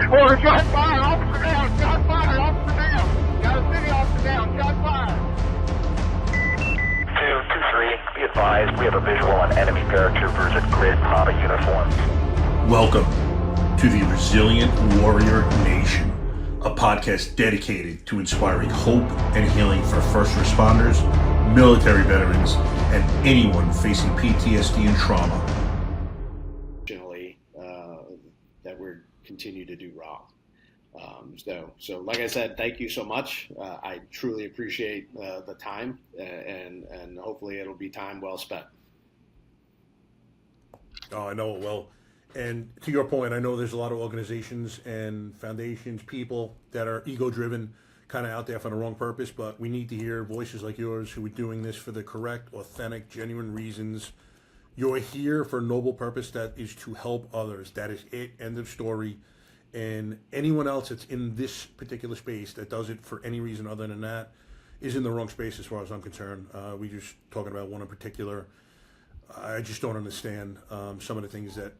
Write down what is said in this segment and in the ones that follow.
Or shot fire, officer down, shot fire, officer down. Got a city officer down, shot fire. 223, be advised, we have a visual on enemy paratroopers in grid Prada uniforms. Welcome to the Resilient Warrior Nation, a podcast dedicated to inspiring hope and healing for first responders, military veterans, and anyone facing PTSD and trauma. That we're continue to do wrong. So like I said, thank you so much. I truly appreciate the time, and hopefully it'll be time well spent. Oh, I know it will. And to your point, I know there's a lot of organizations and foundations, people that are ego-driven, kind of out there for the wrong purpose, but we need to hear voices like yours who are doing this for the correct, authentic, genuine reasons. You're here for a noble purpose that is to help others. That is it, end of story. And anyone else that's in this particular space that does it for any reason other than that is in the wrong space as far as I'm concerned. We just talking about one in particular. I just don't understand some of the things that,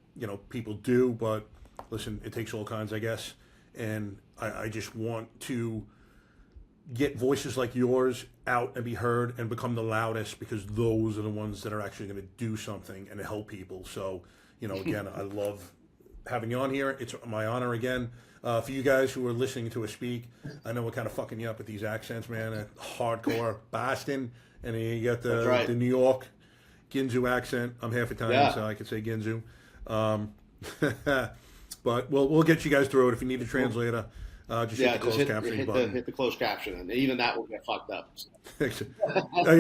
people do, but listen, it takes all kinds, I guess. And I just want to get voices like yours out and be heard and become the loudest, because those are the ones that are actually going to do something and help people. So, again, I love having you on here. It's my honor again. For you guys who are listening to us speak, I know we're kind of fucking you up with these accents, man. Hardcore Boston, and then you got the New York Ginzu accent. I'm half Italian, so I could say Ginzu. But we'll get you guys through it. If you need a translator, just hit the closed captioning button. Hit the closed caption, and even that will get fucked up. I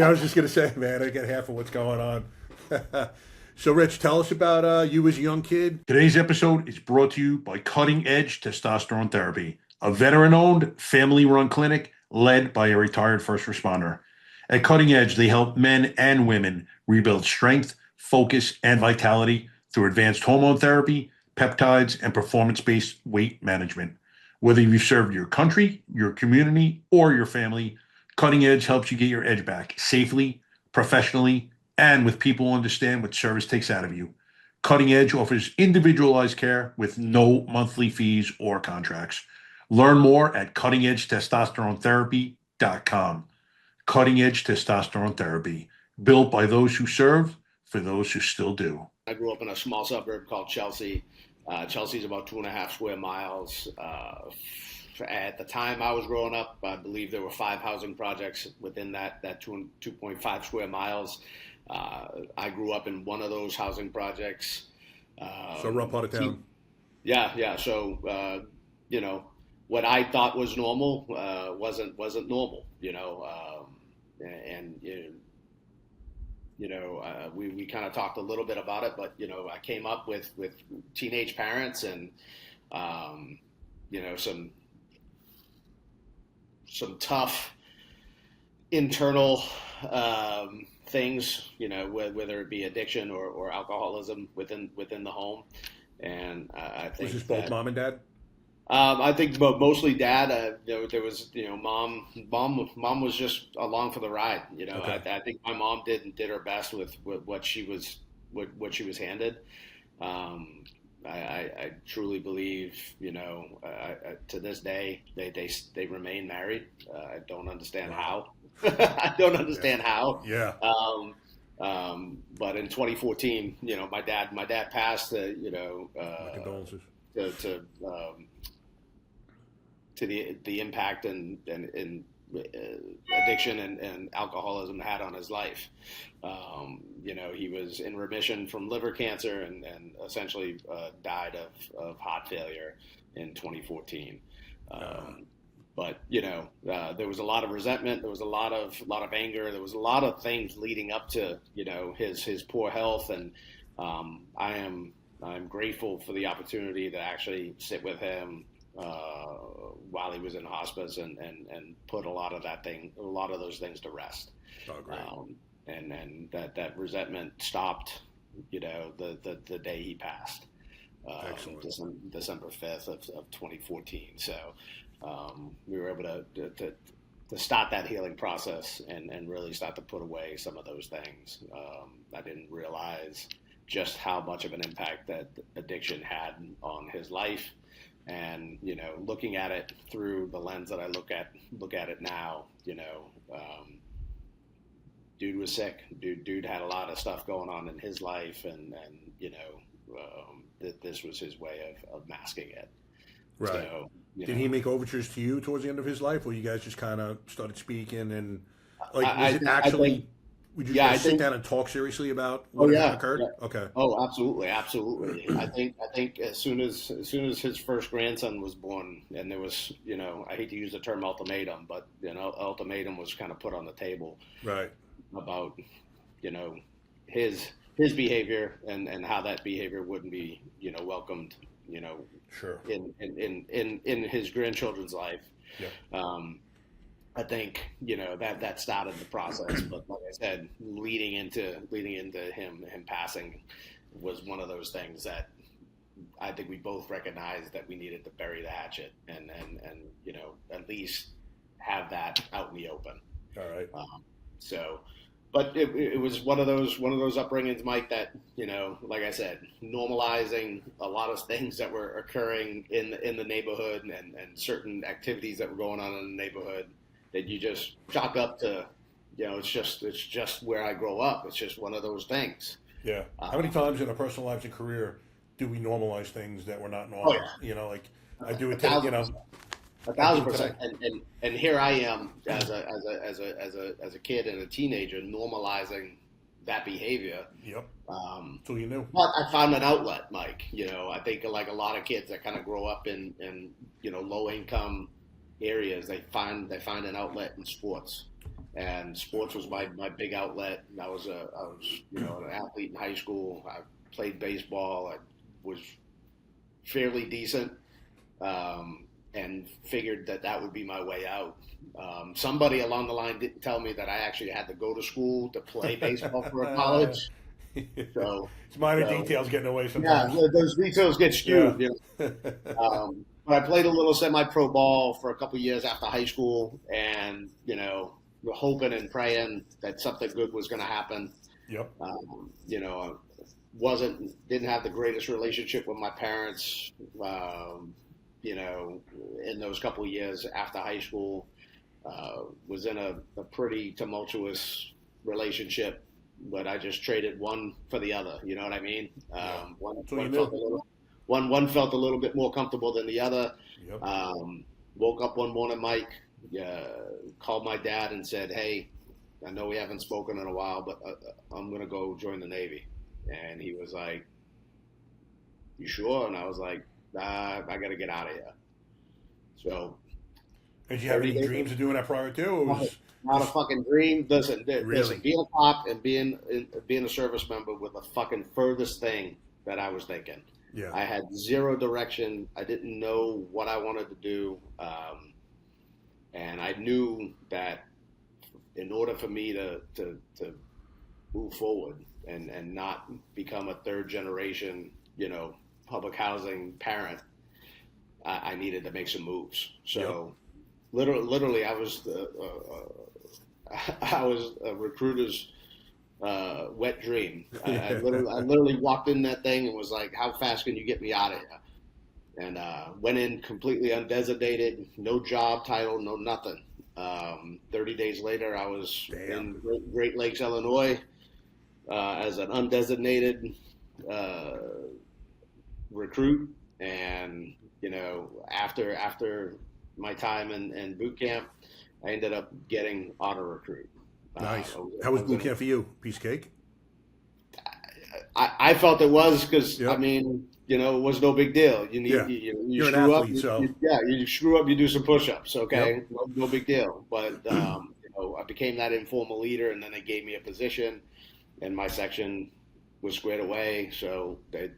was just going to say, man, I get half of what's going on. So, Rich, tell us about you as a young kid. Today's episode is brought to you by Cutting Edge Testosterone Therapy, a veteran-owned, family-run clinic led by a retired first responder. At Cutting Edge, they help men and women rebuild strength, focus, and vitality through advanced hormone therapy, peptides, and performance-based weight management. Whether you've served your country, your community, or your family, Cutting Edge helps you get your edge back safely, professionally, and with people who understand what service takes out of you. Cutting Edge offers individualized care with no monthly fees or contracts. Learn more at cuttingedgetestosteronetherapy.com. Cutting Edge Testosterone Therapy, built by those who serve for those who still do. I grew up in a small suburb called Chelsea. Chelsea's about 2.5 square miles. At the time I was growing up, I believe there were 5 housing projects within that 2.5 square miles. I grew up in one of those housing projects. So rough part of town. Yeah. So, what I thought was normal wasn't normal, we kind of talked a little bit about it, but, I came up with teenage parents and, some tough internal things, whether it be addiction or alcoholism within the home. And I think was this both mom and dad? I think mostly dad. There was, mom was just along for the ride. Okay. I think my mom did her best with what she was handed. I truly believe, to this day they remain married. I don't understand how. I don't understand how. Yeah. But in 2014, my dad passed. My condolences. To the impact and addiction and alcoholism had on his life. He was in remission from liver cancer and essentially died of heart failure in 2014. But there was a lot of resentment. There was a lot of anger. There was a lot of things leading up to his poor health, and I'm grateful for the opportunity to actually sit with him while he was in hospice and put a lot of those things to rest. Oh, great. And that resentment stopped, the day he passed. December 5th of 2014. So we were able to start that healing process and really start to put away some of those things. I didn't realize just how much of an impact that addiction had on his life. And, you know, looking at it through the lens that I look at it now, you know, dude was sick. Dude had a lot of stuff going on in his life, and you know, that this was his way of masking it. Right. So, did he make overtures to you towards the end of his life, or you guys just kind of started speaking and like was it actually? Would you guys sit down and talk seriously about what occurred? Yeah. Okay. Oh, absolutely. I think as soon as his first grandson was born, and there was, you know, I hate to use the term ultimatum, but, you know, ultimatum was kind of put on the table. Right. About, you know, his behavior and how that behavior wouldn't be, you know, welcomed, you know, sure, in his grandchildren's life. Yeah. I think, you know, that started the process, but like I said, leading into him passing was one of those things that I think we both recognized that we needed to bury the hatchet and you know, at least have that out in the open. All right. So, but it was one of those upbringings, Mike, that, you know, like I said, normalizing a lot of things that were occurring in the neighborhood and certain activities that were going on in the neighborhood that you just chalk up to, you know, it's just where I grow up. It's just one of those things. Yeah. How many times in our personal lives and career do we normalize things that were not normal? Oh, yeah. You know, like I do it to, you know. 1,000%. And here I am as a kid and a teenager normalizing that behavior. Yep. So you knew. But I found an outlet, Mike. You know, I think like a lot of kids that kind of grow up in you know, low income areas, they find an outlet in sports. And sports was my big outlet. I was you know, an athlete in high school. I played baseball. I was fairly decent. And figured that would be my way out. Somebody along the line didn't tell me that I actually had to go to school to play baseball for a college. So it's minor details getting away sometimes. Yeah, those details get skewed. Yeah. You know? But I played a little semi-pro ball for a couple of years after high school, and, you know, we're hoping and praying that something good was going to happen. Yep. You know, didn't have the greatest relationship with my parents. You know, in those couple of years after high school, was in a pretty tumultuous relationship, but I just traded one for the other. You know what I mean? One felt a little bit more comfortable than the other. Yep. Woke up one morning, Mike, called my dad and said, "Hey, I know we haven't spoken in a while, but I'm going to go join the Navy." And he was like, "You sure?" And I was like, I got to get out of here. So, did you have any dreams of doing that prior to? Or was not a fucking dream. Listen, really? Being a cop and being a service member was the fucking furthest thing that I was thinking. Yeah. I had zero direction. I didn't know what I wanted to do, and I knew that in order for me to move forward and not become a third generation, you know, public housing parent, I needed to make some moves. So, literally, I was a recruiter's wet dream. I literally walked in that thing and was like, "How fast can you get me out of here?" And went in completely undesignated, no job title, no nothing. 30 days later, I was in Great Lakes, Illinois, as an undesignated recruit. And, you know, after my time in boot camp, I ended up getting auto recruit. Nice. How was boot camp for you? Piece of cake? I felt it was because, I mean, you know, it was no big deal. You You're screw an athlete, up, so you screw up, you do some push-ups, okay? Yep. No big deal. But you know, I became that informal leader, and then they gave me a position, and my section was squared away. So they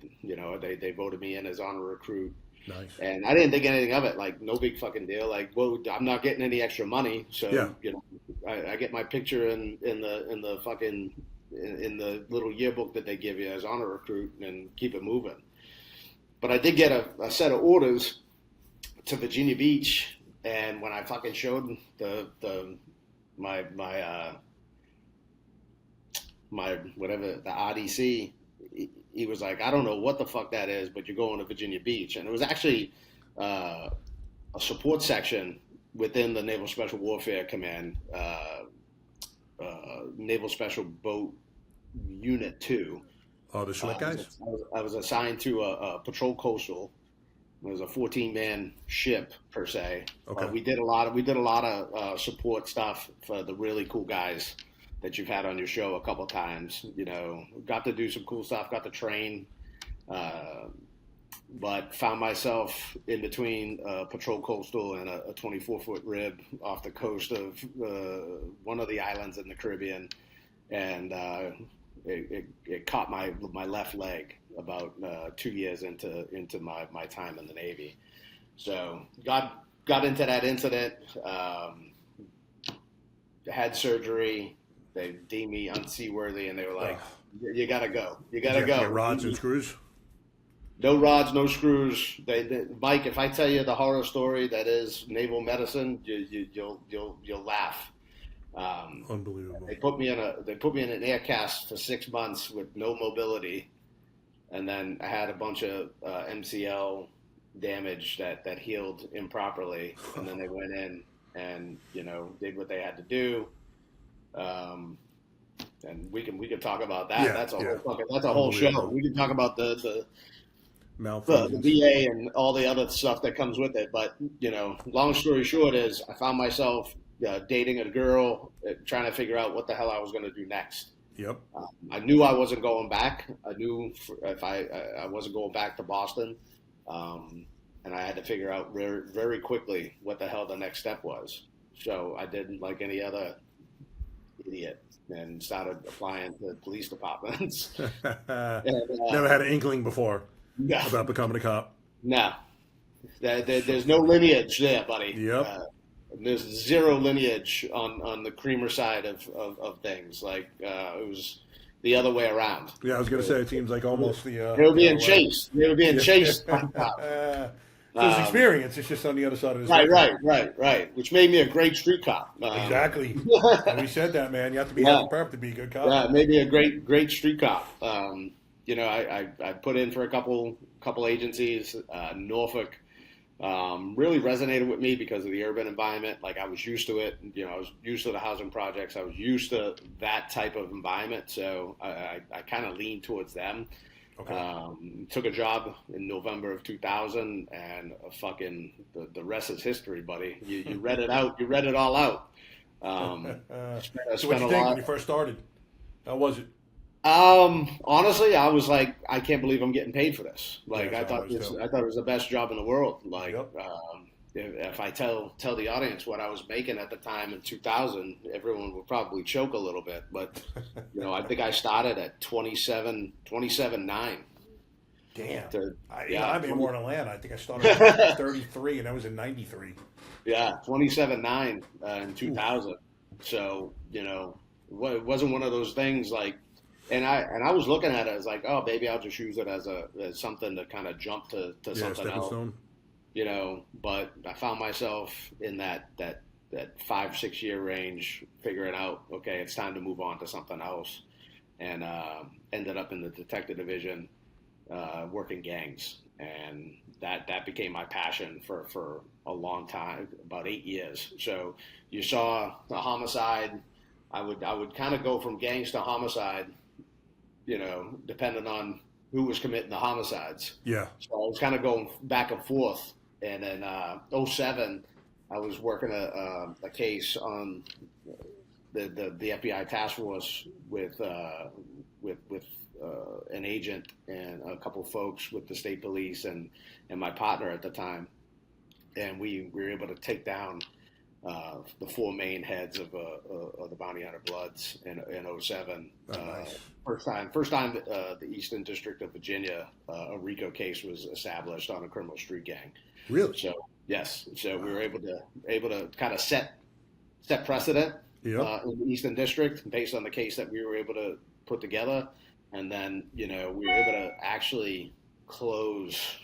voted me in as honor recruit. Nice. And I didn't think anything of it. Like, no big fucking deal. Like, well, I'm not getting any extra money, so you know, I get my picture in the little yearbook that they give you as honor recruit, and keep it moving. But I did get a set of orders to Virginia Beach, and when I fucking showed my whatever, the RDC, he was like, "I don't know what the fuck that is, but you're going to Virginia Beach." And it was actually a support section within the Naval Special Warfare Command, Naval Special Boat Unit 2. Oh, the SWAT guys? I was assigned to a patrol coastal. It was a 14-man ship per se. Okay. We did a lot of support stuff for the really cool guys that you've had on your show a couple times. You know, got to do some cool stuff, got to train, but found myself in between a patrol coastal and a 24-foot rib off the coast of one of the islands in the Caribbean, and it caught my left leg about 2 years into my time in the Navy. So got into that incident, had surgery. They deemed me unseaworthy, and they were like, "You gotta go. You gotta go." Rods and screws. No rods, no screws. Mike, if I tell you the horror story that is naval medicine, you'll laugh. Unbelievable. They put me in an air cast for 6 months with no mobility, and then I had a bunch of MCL damage that healed improperly, and then they went in and did what they had to do. And we can talk about that. Yeah, that's a whole show. We can talk about the Malfunctions. VA and all the other stuff that comes with it. But long story short is I found myself dating a girl, trying to figure out what the hell I was going to do next. Yep. I knew I wasn't going back. I knew if I wasn't going back to Boston, and I had to figure out very, very quickly what the hell the next step was. So I did like any other idiot and started applying to police departments. Never had an inkling before about becoming a cop. No. There's no lineage there, buddy. Yep. There's zero lineage on the Creamer side of things. Like it was the other way around. Yeah, I was going to say it seems like almost the. They were being chased. They were being chased. So it's experience. It's just on the other side of the Right. Which made me a great street cop. Exactly. And we said that, man. You have to be half prep to be a good cop. Yeah, maybe a great street cop. I put in for a couple agencies. Norfolk really resonated with me because of the urban environment. Like I was used to it. I was used to the housing projects. I was used to that type of environment. So I kind of leaned towards them. Okay. Took a job in November of 2000, and the rest is history, buddy. You read it out. You read it all out. So what you think when you first started? How was it? Honestly, I was like, I can't believe I'm getting paid for this. Like, I thought it was the best job in the world. Like, if I tell the audience what I was making at the time in 2000, everyone would probably choke a little bit. But, I think I started at 27.9. Damn. I made more in Atlanta. I think I started at 33, and that was in 93. Yeah, 27.9 in 2000. So, it wasn't one of those things like, and I was looking at it as like, oh, maybe I'll just use it as something to kind of jump to something else. Stone. But I found myself in that 5-6 year range, figuring out, okay, it's time to move on to something else, and ended up in the detective division, working gangs, and that became my passion for a long time, about 8 years. So you saw the homicide. I would kind of go from gangs to homicide, depending on who was committing the homicides. Yeah. So I was kind of going back and forth. And then 2007, I was working a case on the FBI task force with an agent and a couple of folks with the state police and my partner at the time, and we were able to take down the 4 main heads of the Bounty Hunter Bloods in 2007. Nice. First time the Eastern District of Virginia, a RICO case was established on a criminal street gang. Really? So yes. So we were able to kind of set precedent in the Eastern District based on the case that we were able to put together, and then we were able to actually close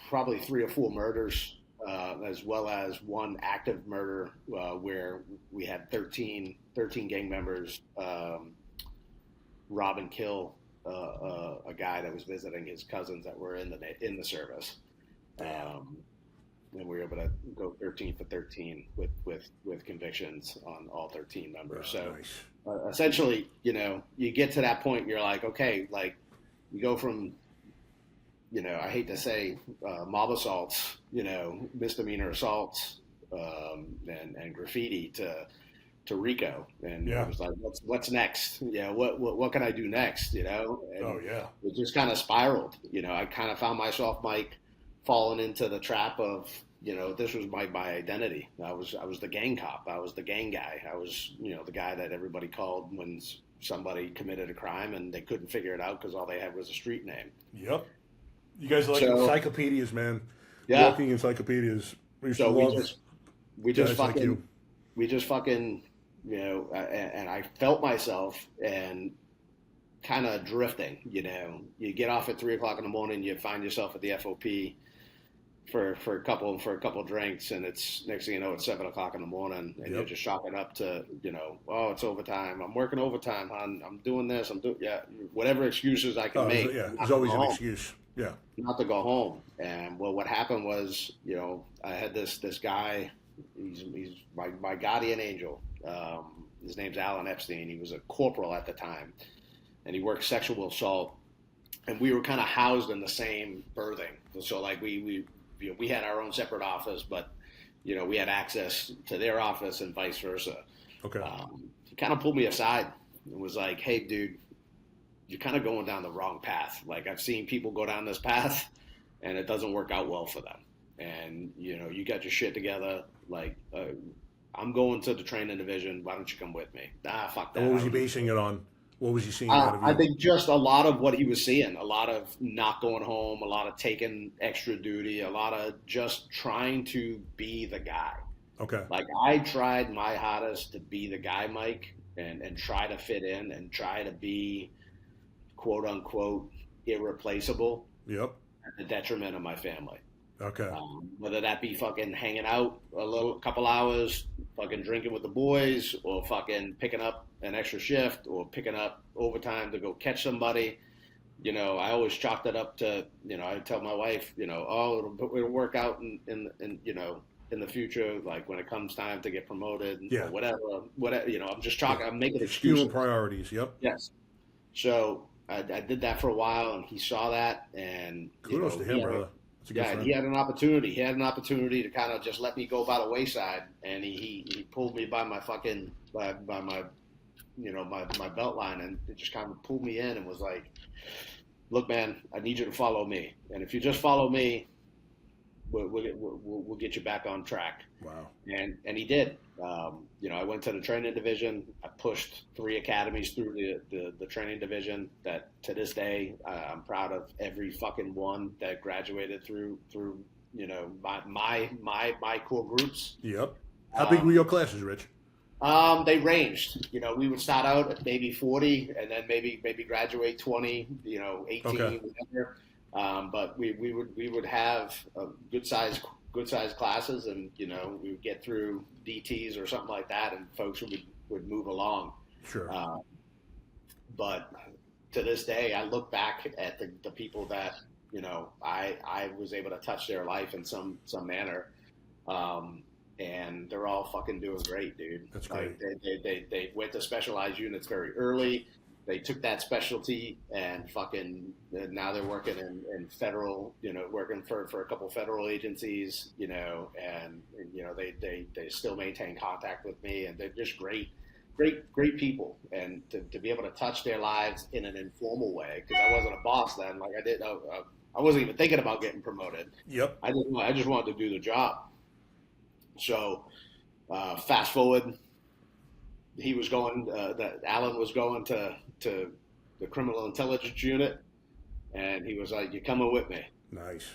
probably 3 or 4 murders. As well as one active murder where we had 13 gang members rob and kill a guy that was visiting his cousins that were in the service. And we were able to go 13 for 13 with convictions on all 13 members. So nice. Essentially, you get to that point, you're like, okay, like you go from, I hate to say mob assaults, misdemeanor assaults, and graffiti to RICO, and it was like, what's next? What can I do next? And it just kind of spiraled. I kind of found myself, Mike, falling into the trap of, this was my identity. I was the gang cop. I was the gang guy. I was, the guy that everybody called when somebody committed a crime and they couldn't figure it out because all they had was a street name. Yep. You guys are like encyclopedias, man. Yeah. Walking encyclopedias. We just fucking, and I felt myself and kind of drifting, you get off at 3:00 in the morning, you find yourself at the FOP for a couple drinks, and it's next thing you know, it's 7:00 in the morning, and you're just chalking up to, oh, it's overtime. I'm working overtime, hon. I'm doing this. Whatever excuses I can make. Yeah, there's always an excuse. Yeah. Not to go home. And well, what happened was, I had this guy. He's my guardian angel. His name's Alan Epstein. He was a corporal at the time, and he worked sexual assault. And we were kind of housed in the same berthing. So like we had our own separate office, but we had access to their office and vice versa. Okay. He kind of pulled me aside and was like, "Hey, dude, you're kind of going down the wrong path. Like I've seen people go down this path, and it doesn't work out well for them. And you got your shit together. Like I'm going to the training division. Why don't you come with me?" Fuck that. And what was he basing it on? What was he seeing out of you? I think just a lot of what he was seeing, a lot of not going home, a lot of taking extra duty, a lot of just trying to be the guy. Okay. Like I tried my hardest to be the guy, Mike, and try to fit in and try to be quote unquote irreplaceable. Yep. At the detriment of my family. Okay. Whether that be fucking hanging out a couple hours, fucking drinking with the boys, or fucking picking up an extra shift, or picking up overtime to go catch somebody. I always chalked it up to, I tell my wife, oh, it'll work out in the future, like when it comes time to get promoted, or whatever, I'm just chalking, I'm making excuses. Skewing priorities, yep. Yes. So I did that for a while, and he saw that, and kudos to him, brother. Yeah, he had an opportunity. He had an opportunity to kind of just let me go by the wayside, and he pulled me by my fucking by my my belt line, and it just kind of pulled me in and was like, "Look, man, I need you to follow me, and if you just follow me, we'll get you back on track." Wow. And he did. I went to the training division. I pushed 3 academies through the training division. That to this day, I'm proud of every fucking one that graduated through my core groups. Yep. How big were your classes, Rich? They ranged. We would start out at maybe 40, and then maybe graduate 20. 18, whatever. But we would have good size classes, and we would get through DTs or something like that, and folks would move along. Sure. But to this day, I look back at the people that I was able to touch their life in some manner, and they're all fucking doing great, dude. That's great. Like they went to specialized units very early. They took that specialty and now they're working in federal, working for a couple federal agencies, and they still maintain contact with me, and they're just great people. And to be able to touch their lives in an informal way, because I wasn't a boss then, like I wasn't even thinking about getting promoted. Yep. I just wanted to do the job. So fast forward, he was going, Alan was going to the criminal intelligence unit, and he was like, "You're coming with me." Nice.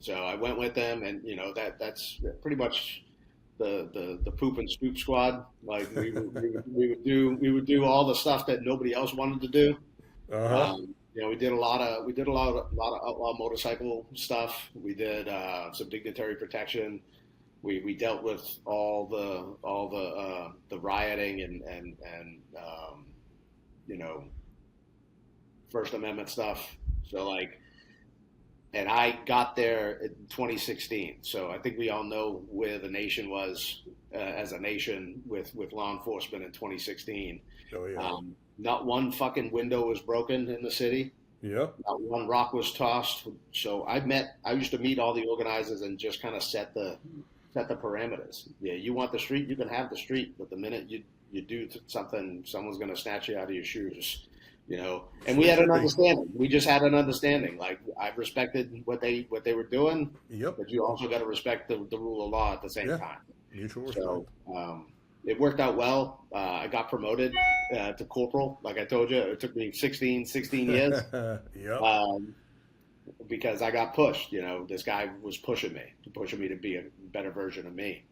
So I went with them, and that's pretty much the poop and scoop squad. Like we would do all the stuff that nobody else wanted to do. Uh-huh. We did a lot of outlaw motorcycle stuff. We did some dignitary protection. We dealt with all the rioting and First Amendment stuff. So like, and I got there in 2016. So I think we all know where the nation was as a nation with law enforcement in 2016. Oh yeah. Not one fucking window was broken in the city. Yep. Not one rock was tossed. So I used to meet all the organizers and just kind of set the parameters. Yeah, you want the street, you can have the street, but the minute you do something, someone's going to snatch you out of your shoes, you know. And we had an understanding. We just had an understanding. Like I respected what they were doing. Yep. But you also got to respect the rule of law at the same time. Mutual respect. So it worked out well. I got promoted to corporal. Like I told you, it took me 16 years. Yep. Because I got pushed. You know, this guy was pushing me to be a better version of me.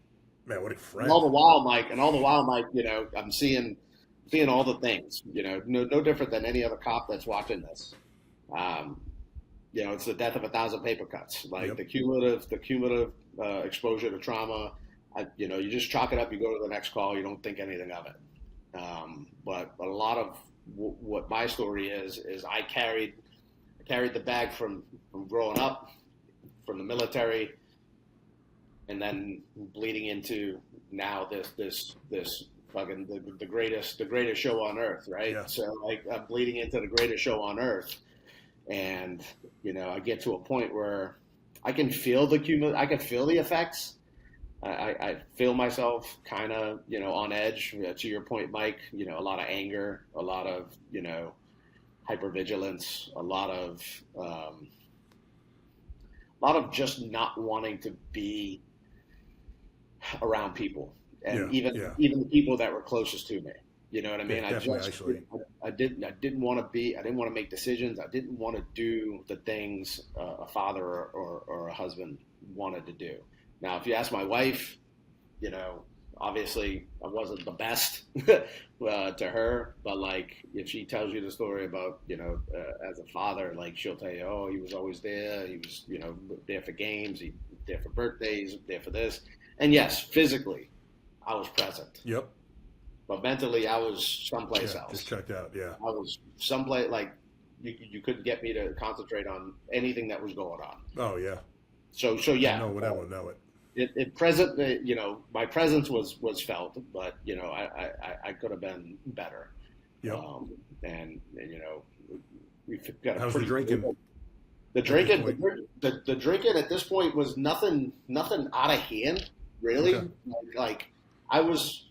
Man, what a friend. And all the while, Mike, you know, I'm seeing all the things, you know, no different than any other cop that's watching this. You know, it's the death of 1,000 paper cuts, like Yep. the cumulative exposure to trauma. You know, you just chalk it up, you go to the next call, you don't think anything of it. But a lot of what my story is I carried the bag from growing up, from the military, and then bleeding into now this fucking the greatest show on earth, right? Yeah. So like I'm bleeding into the greatest show on earth, and you know I get to a point where I can feel the effects. I feel myself kind of, you know, on edge. To your point, Mike, you know, a lot of anger, a lot of, you know, hypervigilance, a lot of just not wanting to be around people, and even the people that were closest to me. You know what I mean? I didn't want to make decisions. I didn't want to do the things a father or a husband wanted to do. Now, if you ask my wife, you know, obviously I wasn't the best to her, but like if she tells you the story about, you know, as a father, like she'll tell you, oh, he was always there. He was, you know, there for games. He was there for birthdays, there for this. And yes, physically, I was present. Yep. But mentally, I was someplace else. Just checked out. Yeah. I was someplace like you couldn't get me to concentrate on anything that was going on. Oh yeah. So yeah. No, that would know it. It present, you know, my presence was felt, but you know, I could have been better. Yep. And you know, we've got. How's the drinking? The drinking at this point was nothing out of hand, really. Okay. Like I was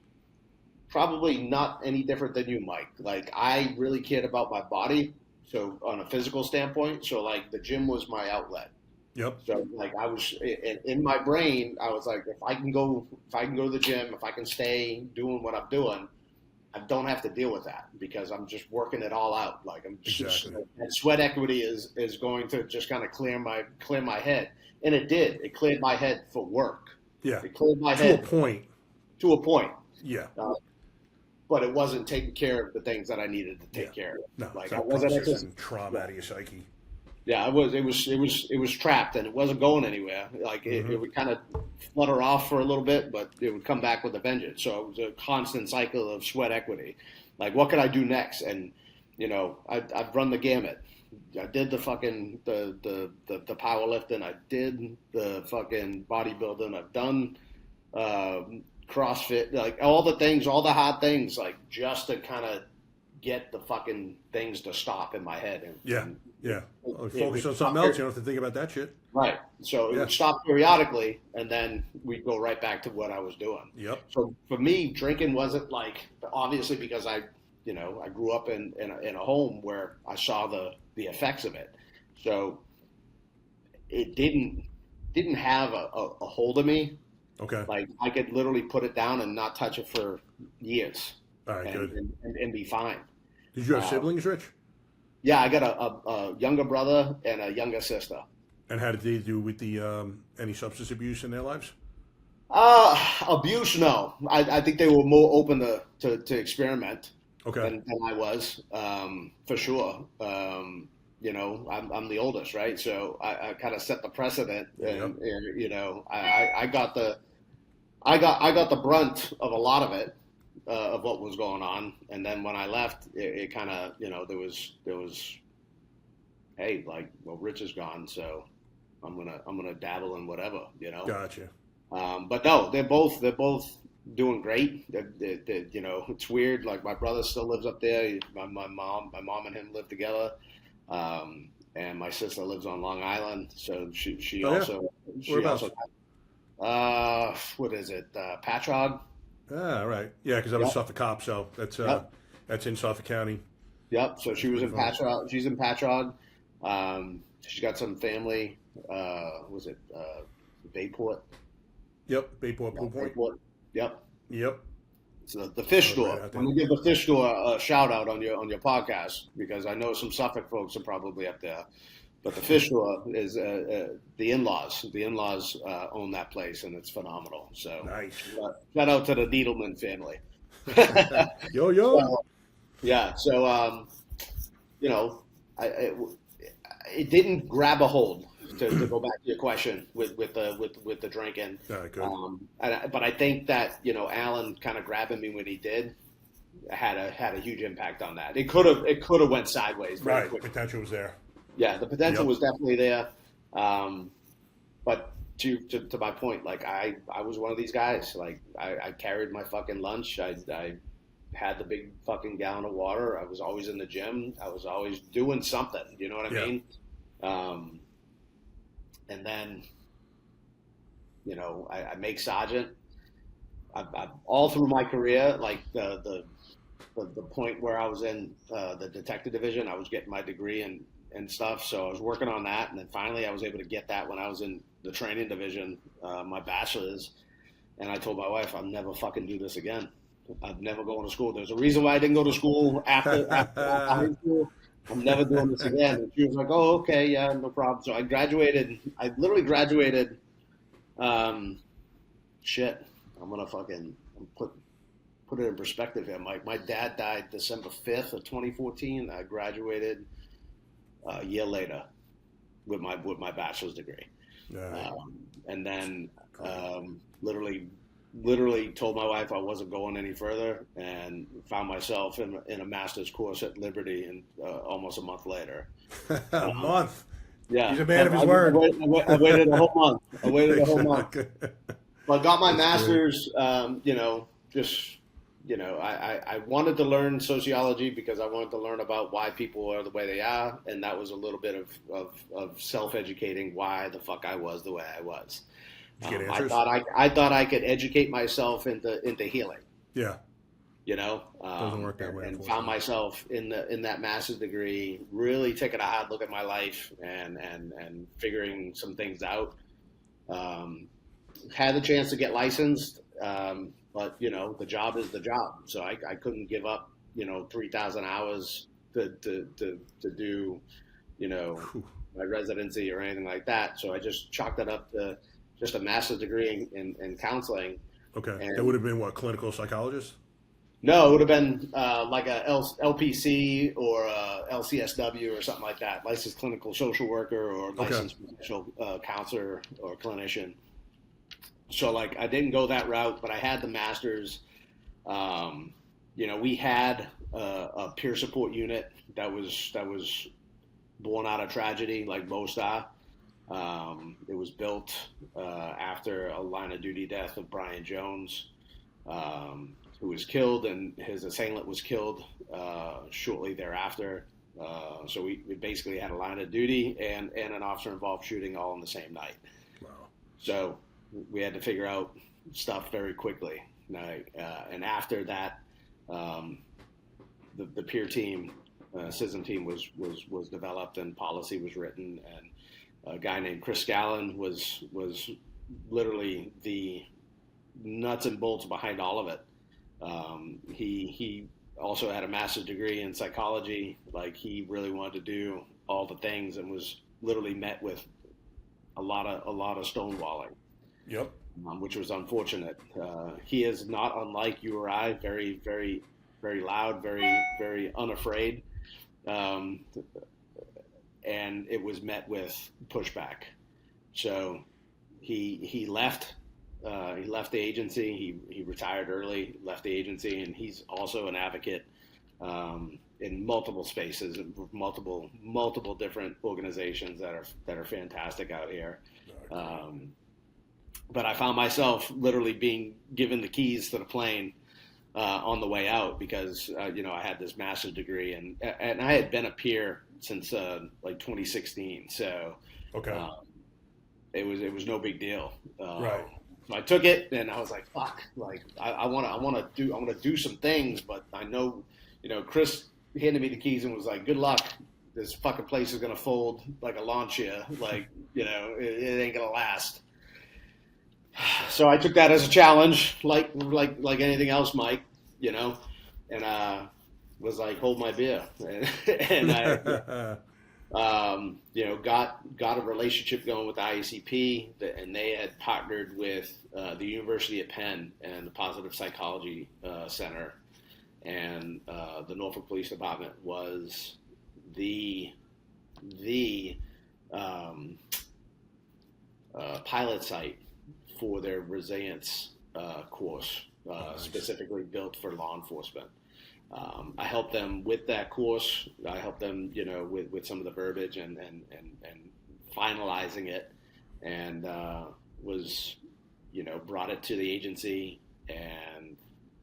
probably not any different than you, Mike. Like I really cared about my body, so on a physical standpoint. So like the gym was my outlet. Yep. So like I was in my brain, I was like, if I can go to the gym, if I can stay doing what I'm doing, I don't have to deal with that because I'm just working it all out. Like I'm just, and sweat equity is going to just kind of clear my head, and it did. It cleared my head for work. Yeah. It cleared my head to a point. Yeah. But it wasn't taking care of the things that I needed to take care of. No, like I wasn't trauma out of your psyche. Yeah, it was trapped and it wasn't going anywhere. Like it would kind of flutter off for a little bit, but it would come back with a vengeance. So it was a constant cycle of sweat equity. Like, what could I do next? And you know, I've run the gamut. I did the fucking the powerlifting. I did the fucking bodybuilding. I've done CrossFit. Like all the things, all the hard things, like just to kind of get the fucking things to stop in my head. And focus on something else. You don't have to think about that shit. Right. So it would stop periodically, and then we'd go right back to what I was doing. Yep. So for me, drinking wasn't like, obviously because I grew up in a home where I saw the effects of it. So it didn't have a hold of me. Okay. Like I could literally put it down and not touch it for years. All right, good. And be fine. Did you have siblings, Rich? Yeah, I got a younger brother and a younger sister. And how did they do with the any substance abuse in their lives? Abuse, no. I think they were more open to experiment than I was, for sure. You know, I'm the oldest, right? So I kind of set the precedent, and you know, I got the brunt of a lot of it. Of what was going on, and then when I left, it kind of, you know, there was hey, like, well, Rich is gone, so I'm gonna dabble in whatever, you know. Gotcha. But no, they're both doing great. You know, it's weird. Like my brother still lives up there. My mom and him live together, and my sister lives on Long Island. So she Oh yeah. also she Whereabouts? also what is it? Patchogue. Ah, all right. Yeah, because I was Yep. Suffolk cop, so Yep. that's in Suffolk County. Yep. So she That's was pretty in fun. Patchogue. She's in Patchogue. She's got some family. Was it Bayport? Yep. Bayport, Yeah, Blue Point. Bayport. Yep. Yep. So the fish I was right store. out I'm there. gonna give the fish store a shout out on your podcast because I know some Suffolk folks are probably up there. But the fish store is the in-laws. The in-laws own that place, and it's phenomenal. So Nice. shout out to the Needleman family. Yo yo. So, yeah. So you know, it didn't grab a hold. To go back to your question with the drinking, All right, good. but I think that Alan kind of grabbing me when he did had a huge impact on that. It could have went sideways very Right. quickly. Potential was there. Yeah, the potential Yep. was definitely there. But to my point, like I was one of these guys. Like I carried my fucking lunch. I had the big fucking gallon of water. I was always in the gym. I was always doing something. You know what I Yeah. mean? And then, I make sergeant. I all through my career, like the point where I was in the detective division, I was getting my degree and stuff. So I was working on that, and then finally I was able to get that when I was in the training division, my bachelor's. And I told my wife, I'll never fucking do this again. I'm never going to school. There's a reason why I didn't go to school after high school. I'm never doing this again. And she was like, oh, okay, yeah, no problem. So I graduated. I literally graduated. Shit, I'm gonna fucking put it in perspective here. My dad died December 5th of 2014. I graduated a year later with my bachelor's degree. Right. And then literally told my wife I wasn't going any further, and found myself in a master's course at Liberty, and almost a month later. A month. Yeah, He's a man of his I word. waited a whole month. I waited a whole month, Exactly. but got my That's master's. I wanted to learn sociology because I wanted to learn about why people are the way they are, and that was a little bit of self-educating why the fuck I was the way I was. Did you get I answers? thought I could educate myself into healing. Yeah. Doesn't work that way, and unfortunately. found myself in that master's degree, really taking a hard look at my life and figuring some things out. Had the chance to get licensed, but the job is the job, so I couldn't give up 3,000 hours to do my residency or anything like that. So I just chalked it up to just a master's degree in counseling. Okay. And That would have been what, clinical psychologist? no, it would have been like a LPC or a LCSW or something like that, licensed clinical social worker or licensed professional counselor or clinician. So like I didn't go that route, but I had the master's. We had a peer support unit that was born out of tragedy, like most are. It was built after a line of duty death of Brian Jones, who was killed, and his assailant was killed shortly thereafter. So we basically had a line of duty and an officer involved shooting all in the same night. Wow. So we had to figure out stuff very quickly. And after that, the peer team, CISM team was developed and policy was written, and a guy named Chris Scallon was literally the nuts and bolts behind all of it. He also had a master's degree in psychology. Like he really wanted to do all the things, and was literally met with a lot of stonewalling. Yep. Which was unfortunate. He is not unlike you or I, very, very, very loud, very, very unafraid. And it was met with pushback. So he left. He left the agency. He retired early, left the agency, and he's also an advocate in multiple spaces, multiple different organizations that are fantastic out here. But I found myself literally being given the keys to the plane on the way out because I had this master's degree and I had been a peer since like 2016. So it was no big deal. Right. So I took it and I was like, fuck, like I want to do some things, but I know, Chris handed me the keys and was like, good luck. This fucking place is going to fold like a lawn chair. Like, it ain't going to last. So I took that as a challenge, like anything else, Mike, and was like, hold my beer, and I, got a relationship going with the IACP, and they had partnered with the University of Penn and the Positive Psychology Center, and the Norfolk Police Department was the pilot site for their resilience course, specifically built for law enforcement. I helped them with that course. I helped them, with some of the verbiage and finalizing it, and was, brought it to the agency, and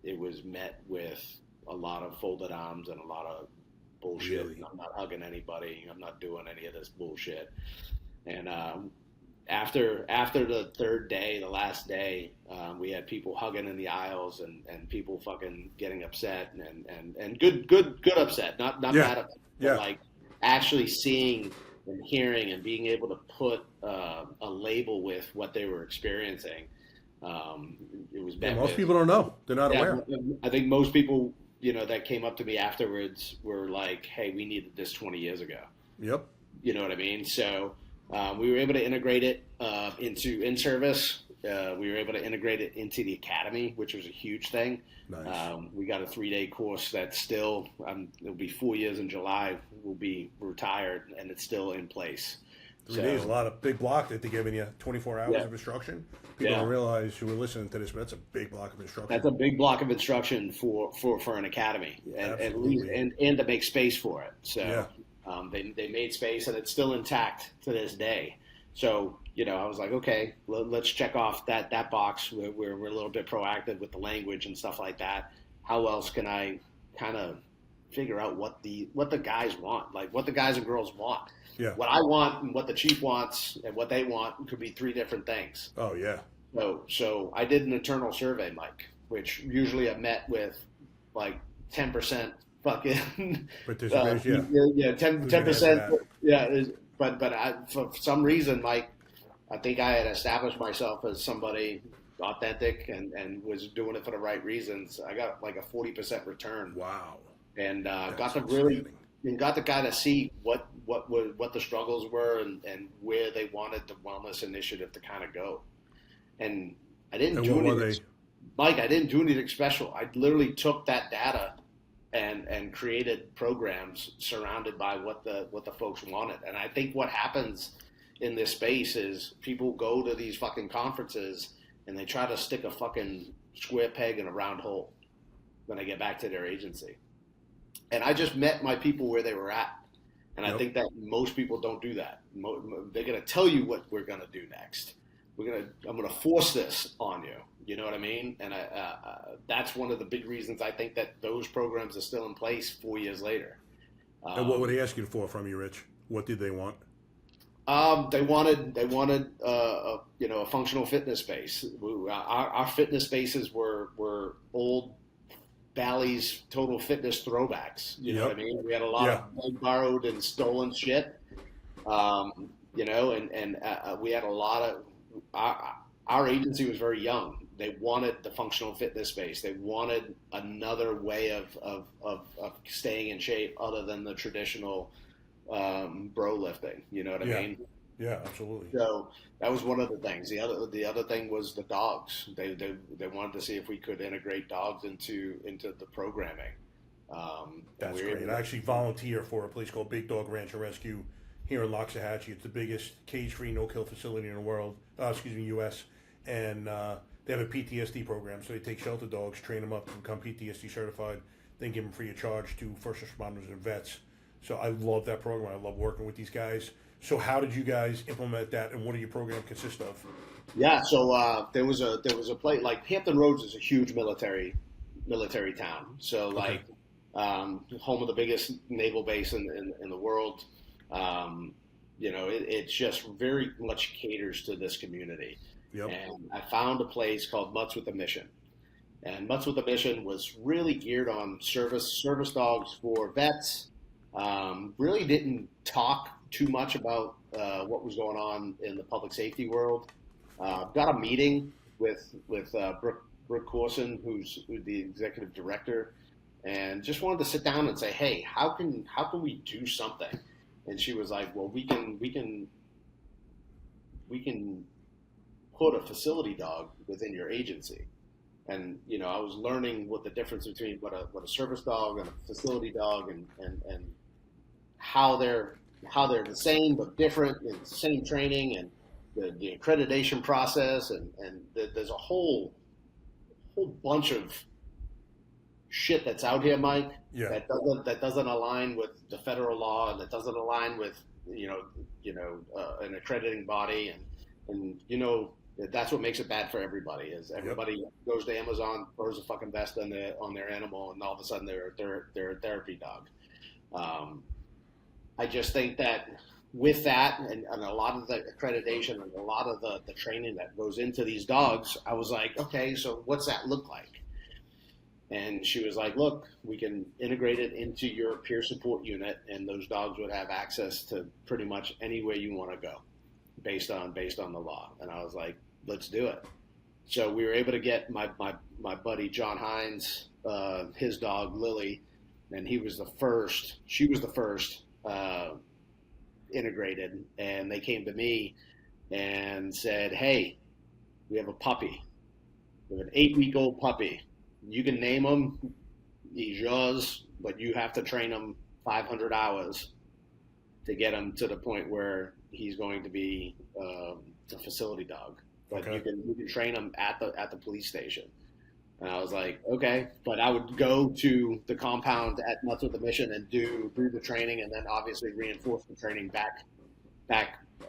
it was met with a lot of folded arms and a lot of bullshit. Really? I'm not hugging anybody. I'm not doing any of this bullshit. And after the third day, the last day, we had people hugging in the aisles and people fucking getting upset and good upset, not bad upset, but like actually seeing and hearing and being able to put a label with what they were experiencing. It was most people don't know. They're not aware. I think most people, that came up to me afterwards were like, hey, we needed this 20 years ago. Yep. You know what I mean? So we were able to integrate it into in-service. We were able to integrate it into the academy, which was a huge thing. Nice. We got a 3-day course that still, it'll be 4 years in July, will be retired, and it's still in place. 3 days, a lot of big block that they're giving you, 24 hours of instruction. People don't realize who are listening to this, but that's a big block of instruction. That's a big block of instruction for an academy, and at least and to make space for it. So they made space, and it's still intact to this day. So I was like, okay, let's check off that box. We're a little bit proactive with the language and stuff like that. How else can I kind of figure out what the guys want, like what the guys and girls want? Yeah. What I want and what the chief wants and what they want could be 3 different things. Oh, yeah. So I did an internal survey, Mike, which usually I met with like 10% fucking participation. 10%. Yeah. But for some reason, Mike, I think I had established myself as somebody authentic and was doing it for the right reasons. I got like a 40% return. Wow. And got to kind of see what the struggles were and where they wanted the wellness initiative to kind of go. And I didn't do anything. Mike, I didn't do anything special. I literally took that data and created programs surrounded by what the folks wanted. And I think what happens in this space is people go to these fucking conferences and they try to stick a fucking square peg in a round hole when they get back to their agency. And I just met my people where they were at. And I think that most people don't do that. They're going to tell you what we're going to do next. I'm going to force this on you. You know what I mean? And that's one of the big reasons I think that those programs are still in place 4 years later. And what would they ask you for from you, Rich? What did they want? They wanted a functional fitness space. Our fitness spaces were old Bally's Total Fitness throwbacks. You know what I mean? We had a lot of borrowed and stolen shit. And we had a lot of our agency was very young. They wanted the functional fitness space. They wanted another way of staying in shape other than the traditional bro lifting. You know what I mean? Yeah, absolutely. So that was one of the things. The other thing was the dogs. They wanted to see if we could integrate dogs into the programming. That's great. I actually volunteer for a place called Big Dog Ranch and Rescue here in Loxahatchee. It's the biggest cage-free, no-kill facility in the world. U.S. And they have a PTSD program, so they take shelter dogs, train them up to become PTSD certified, then give them free of charge to first responders and vets. So I love that program. I love working with these guys. So how did you guys implement that, and what do your program consist of? Yeah, so there was a place like Hampton Roads is a huge military town. So like home of the biggest naval base in the world. It's just very much caters to this community. Yep. And I found a place called Mutts with a Mission. And Mutts with a Mission was really geared on service dogs for vets. Really didn't talk too much about what was going on in the public safety world. Got a meeting with Brooke Corson, who's the executive director, and just wanted to sit down and say, hey, how can we do something? And she was like, well, we can put a facility dog within your agency. And I was learning what the difference between what a service dog and a facility dog and how they're the same but different, and the same training and the accreditation process, and there's a whole bunch of shit that's out here, Mike. Yeah. That doesn't align with the federal law, and that doesn't align with an accrediting body, and that's what makes it bad for everybody. Is everybody goes to Amazon, throws a fucking vest on their animal, and all of a sudden they're a therapy dog. I just think that with that and a lot of the accreditation and a lot of the training that goes into these dogs, I was like, okay, so what's that look like? And she was like, look, we can integrate it into your peer support unit, and those dogs would have access to pretty much anywhere you want to go based on the law. And I was like, let's do it. So we were able to get my buddy John Hines, his dog Lily, and she was the first integrated, and they came to me and said, hey, we have a puppy. We have an 8-week-old puppy. You can name him, he's yours, but you have to train him 500 hours to get him to the point where he's going to be a facility dog. But you can train him at the police station. And I was like, okay, but I would go to the compound at Mutts with a Mission and do the training, and then obviously reinforce the training back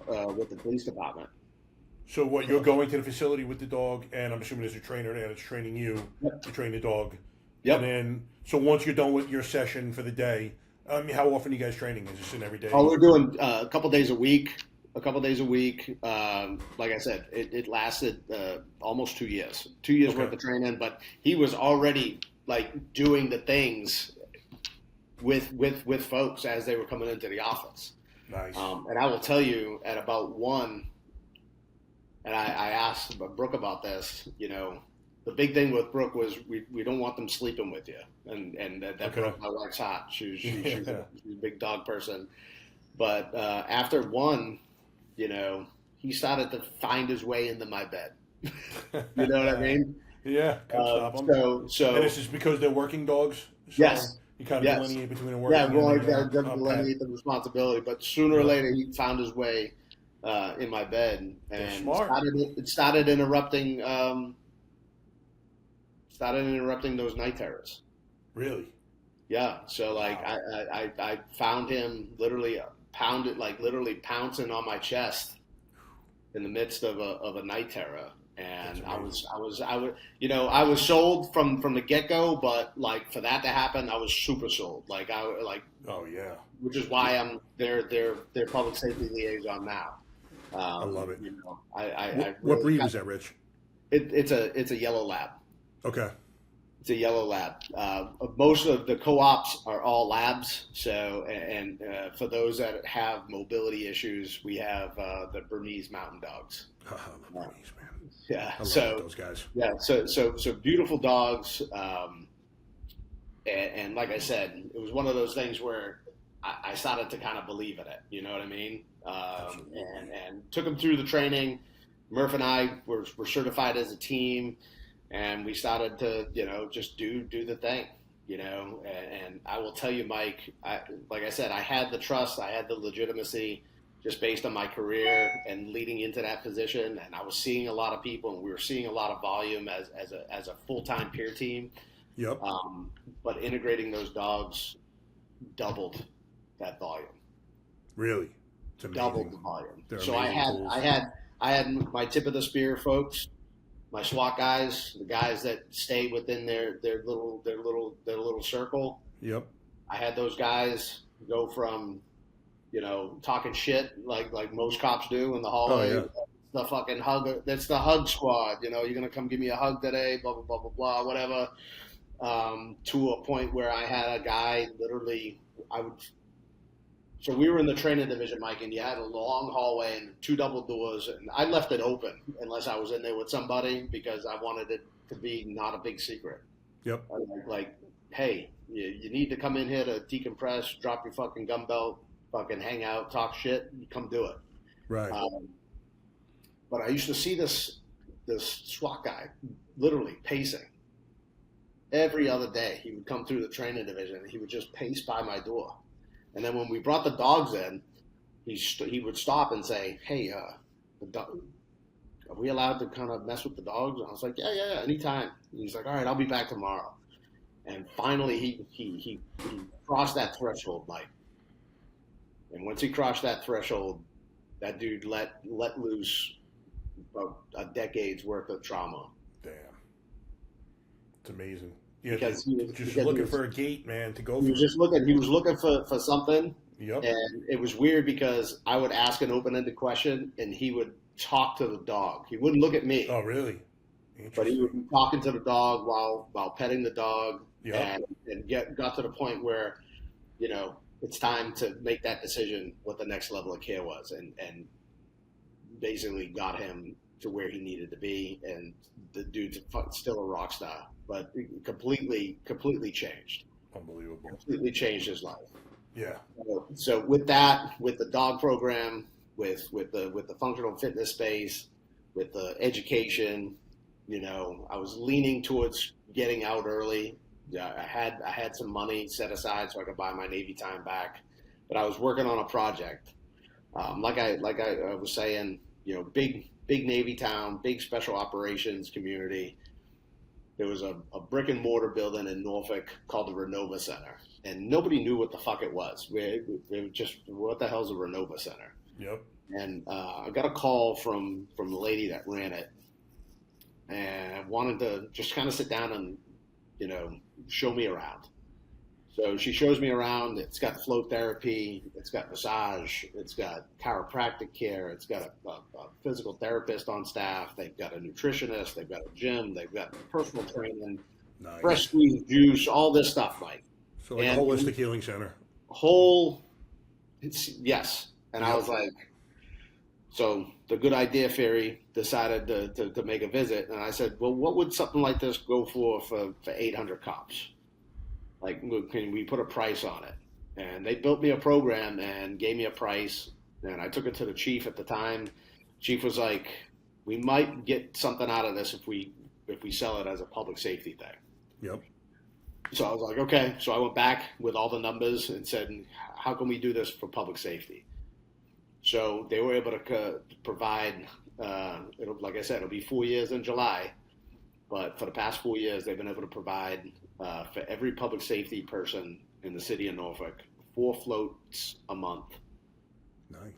with the police department. So what, you're going to the facility with the dog, and I'm assuming there's a trainer there that's training you to train the dog. Yep. And then, so once you're done with your session for the day, how often are you guys training? Is this in every day? Oh, we're doing a couple days a week. Like I said, it lasted almost 2 years. 2 years worth of training, but he was already like doing the things with folks as they were coming into the office. Nice. And I will tell you, at about 1, and I asked Brooke about this, the big thing with Brooke was we don't want them sleeping with you. And that broke my wife's heart. She's a big dog person. But after 1, he started to find his way into my bed. You know what I mean? Yeah. Stop them. So and this is because they're working dogs? So yes. You kind of delineate between the working and delineate the responsibility. But sooner or later, he found his way in my bed, and started interrupting those night terrors. Really? Yeah. So I found him literally pouncing on my chest in the midst of a night terror. And I was sold from the get go, but like for that to happen, I was super sold. Oh yeah. Which is why I'm their public safety liaison now. I love it. What breed is that, Rich? It's a yellow lab. Okay. It's a yellow lab. Most of the co-ops are all labs. So, and for those that have mobility issues, we have the Bernese Mountain Dogs. The Bernese, man. Yeah. I love those guys. Yeah. So beautiful dogs. And like I said, it was one of those things where I started to kind of believe in it. You know what I mean? And took them through the training. Murph and I were certified as a team. And we started to, just do the thing, and I will tell you, Mike, like I said, I had the trust, I had the legitimacy just based on my career and leading into that position. And I was seeing a lot of people, and we were seeing a lot of volume as a full-time peer team. Yep. But integrating those dogs doubled that volume. Really, it's amazing. Doubled the volume. They're So amazing tools. I had my tip of the spear folks, my SWAT guys, the guys that stay within their little circle. Yep. I had those guys go from, talking shit like most cops do in the hallway. Oh, yeah. The fucking hug. That's the hug squad. You're gonna come give me a hug today. Blah blah blah blah blah. Whatever. To a point where I had a guy literally. So we were in the training division, Mike, and you had a long hallway and 2 double doors, and I left it open unless I was in there with somebody because I wanted it to be not a big secret. Yep. Like, hey, you need to come in here to decompress, drop your fucking gun belt, fucking hang out, talk shit, come do it. Right. But I used to see this SWAT guy literally pacing. Every other day, he would come through the training division, and he would just pace by my door. And then when we brought the dogs in, he would stop and say, "Hey, are we allowed to kind of mess with the dogs?" And I was like, "Yeah, anytime." And he's like, "All right, I'll be back tomorrow." And finally, he crossed that threshold, Mike. And once he crossed that threshold, that dude let loose about a decade's worth of trauma. Damn. It's amazing. Yeah, Because he was just looking for a gate, man, to go. He was looking for something. Yep. And it was weird because I would ask an open-ended question, and he would talk to the dog. He wouldn't look at me. Oh, really? But he would be talking to the dog while petting the dog, Yep. and got to the point where, it's time to make that decision what the next level of care was, and basically got him to where he needed to be, and the dude's still a rock star, but completely changed. Unbelievable. Completely changed his life. Yeah. So with that, with the dog program, with the functional fitness space, with the education, I was leaning towards getting out early. Yeah, I had some money set aside so I could buy my Navy time back, but I was working on a project. Like I was saying, big Navy town, big special operations community. There was a brick and mortar building in Norfolk called the Renova Center, and nobody knew what the fuck it was. It was just, what the hell's a Renova Center? Yep. And I got a call from the lady that ran it, and I wanted to just kind of sit down and show me around. So she shows me around. It's got float therapy. It's got massage. It's got chiropractic care. It's got a physical therapist on staff. They've got a nutritionist. They've got a gym. They've got personal training, Nice. fresh squeezed juice, all this stuff, Mike. So like a holistic healing center. Yes. And I Yep. was like, so the Good Idea Fairy decided to make a visit. And I said, well, what would something like this go for 800 cops? Like, can we put a price on it? And they built me a program and gave me a price. And I took it to the chief at the time. Chief was like, we might get something out of this if we sell it as a public safety thing. Yep. So I was like, okay. So I went back with all the numbers and said, how can we do this for public safety? So they were able to provide, like I said, it'll be 4 years in July. But for the past 4 years, they've been able to provide for every public safety person in the city of Norfolk 4 floats a month. Nice.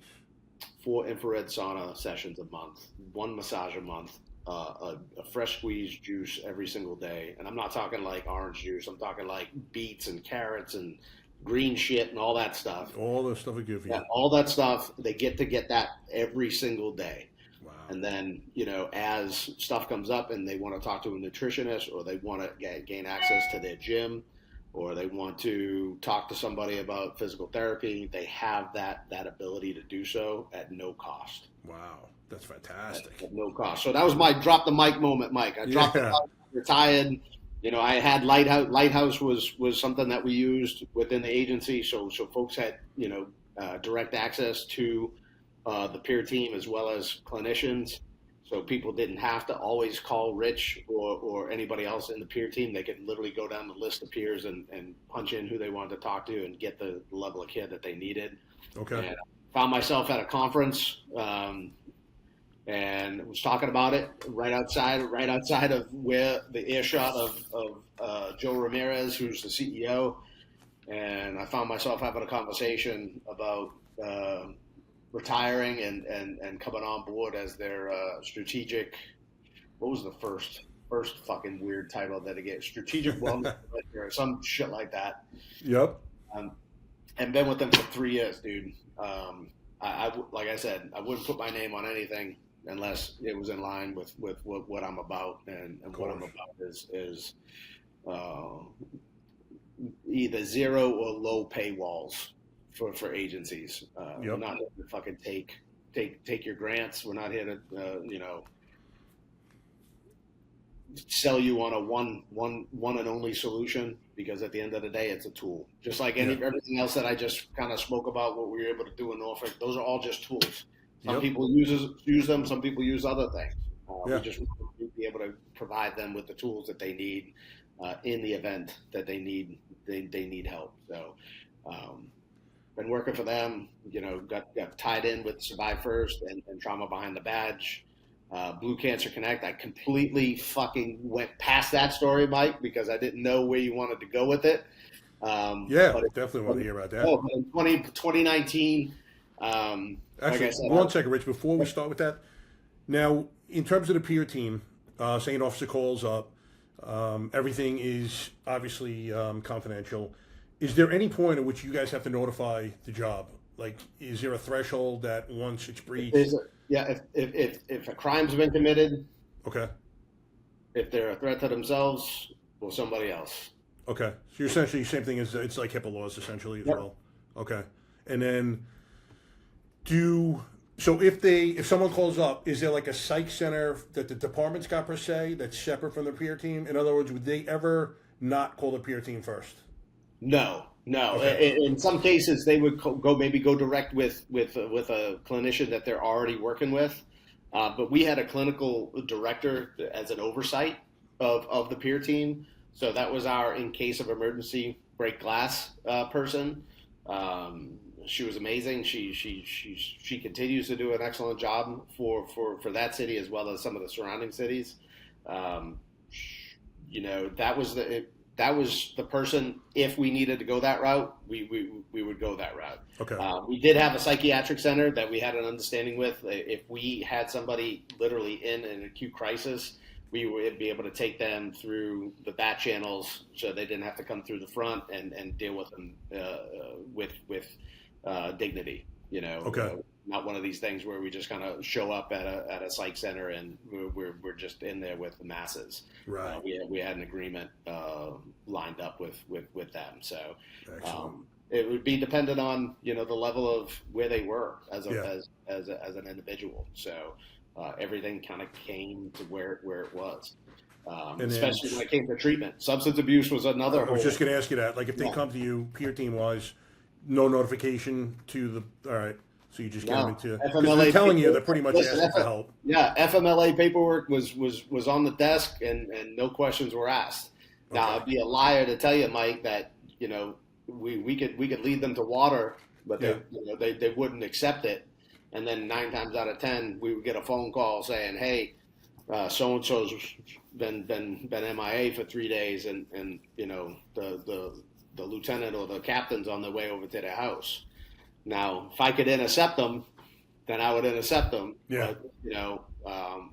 4 infrared sauna sessions a month, 1 massage a month, a fresh squeezed juice every single day. And I'm not talking like orange juice. I'm talking like beets and carrots and green shit and all that stuff. All the stuff we give you. Yeah, all that stuff, they get that every single day. Wow. And then, as stuff comes up and they want to talk to a nutritionist, or they want to gain access to their gym, or they want to talk to somebody about physical therapy, they have that ability to do so at no cost. Wow. That's fantastic. At no cost. So that was my drop the mic moment, Mike. I dropped the mic, retired. I had Lighthouse. Lighthouse was something that we used within the agency. So folks had, direct access to the peer team as well as clinicians. So people didn't have to always call Rich or anybody else in the peer team. They could literally go down the list of peers and punch in who they wanted to talk to and get the level of care that they needed. Okay. And I found myself at a conference and was talking about it right outside of where the earshot of Joe Ramirez, who's the CEO. And I found myself having a conversation about retiring and coming on board as their strategic. What was the first fucking weird title that they get? Strategic wellness or some shit like that. Yep. And been with them for 3 years, dude. Like I said, I wouldn't put my name on anything unless it was in line with what I'm about, and what I'm about is either zero or low paywalls for agencies. We're not here to fucking take your grants. We're not here to sell you on a one and only solution, because at the end of the day, it's a tool. Just like everything else that I just kind of spoke about, what we were able to do in Norfolk, those are all just tools. Some people use them, some people use other things. We just want to be able to provide them with the tools that they need in the event that they need help. So, been working for them. Got tied in with Survive First and Trauma Behind the Badge. Blue Cancer Connect. I completely fucking went past that story, Mike, because I didn't know where you wanted to go with it. Definitely want to hear about that. Oh, in 2019. Actually, like I said, one second, Rich, before we start with that. Now, in terms of the peer team, say an officer calls up, everything is obviously confidential. Is there any point at which you guys have to notify the job? Like, is there a threshold that once it's breached? If a crime's been committed, okay. If they're a threat to themselves or somebody else. Okay. So you're essentially same thing as it's like HIPAA laws essentially as well. Okay. And then if someone calls up, is there like a psych center that the department's got per se that's separate from the peer team? In other words, would they ever not call the peer team first? No. Okay. In some cases, they would go direct with a clinician that they're already working with. But we had a clinical director as an oversight of the peer team. So that was our in case of emergency break glass person. She was amazing. She continues to do an excellent job for that city as well as some of the surrounding cities. That was the person. If we needed to go that route, we would go that route. Okay. We did have a psychiatric center that we had an understanding with. If we had somebody literally in an acute crisis, we would be able to take them through the back channels, so they didn't have to come through the front and deal with them with dignity. Okay. Not one of these things where we just kind of show up at a psych center and we're just in there with the masses. Right. We had an agreement lined up with them. So it would be dependent on the level of where they were as an individual. So everything kind of came to where it was. Especially when it came to treatment. Substance abuse was another. I was just going to ask you that. Like, if they come to you, peer team wise, no notification to the. All right. So you just get them into. They're telling you they're pretty much asking for help. Yeah, FMLA paperwork was on the desk and no questions were asked. Okay. Now, I'd be a liar to tell you, Mike, that we could lead them to water, but they wouldn't accept it. And then 9 times out of 10, we would get a phone call saying, "Hey, so and so's been MIA for 3 days, and the lieutenant or the captain's on their way over to their house." Now, if I could intercept them, then I would intercept them. Yeah. But,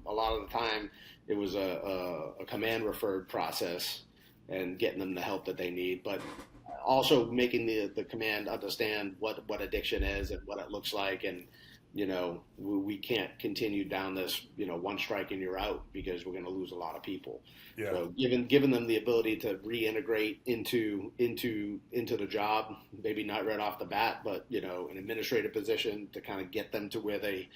a lot of the time it was a command referred process and getting them the help that they need, but also making the command understand what addiction is and what it looks like. And, we can't continue down this, one strike and you're out, because we're going to lose a lot of people. Yeah. So giving them the ability to reintegrate into the job, maybe not right off the bat, but an administrative position to kind of get them to where they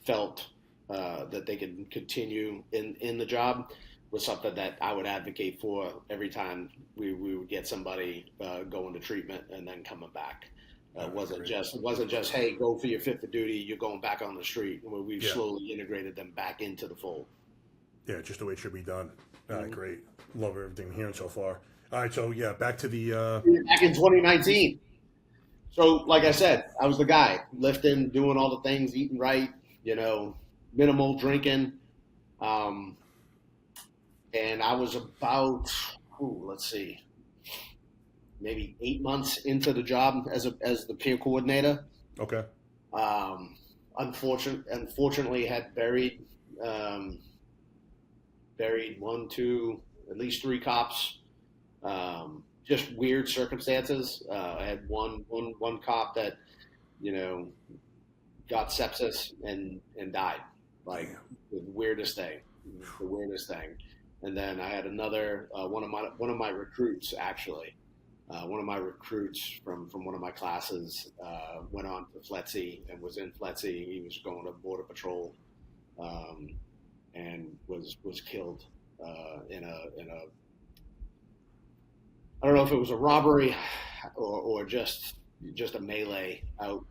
felt that they could continue in the job, was something that I would advocate for every time we would get somebody going to treatment and then coming back. It wasn't just hey, go for your fifth of duty, you're going back on the street. Where we've slowly integrated them back into the fold. Yeah, just the way it should be done. All right, great. Love everything I'm hearing so far. All right, so back to the back in 2019. So, like I said, I was the guy lifting, doing all the things, eating right, minimal drinking. And I was about, let's see, maybe 8 months into the job as the peer coordinator. Okay. Unfortunately, had buried one, two, at least three cops. Just weird circumstances. I had one cop that, got sepsis and died. Like the weirdest thing. And then I had another one of my recruits actually. One of my recruits from one of my classes went on to FLETC and was in FLETC. He was going to Border Patrol and was killed in a I don't know if it was a robbery or just a melee out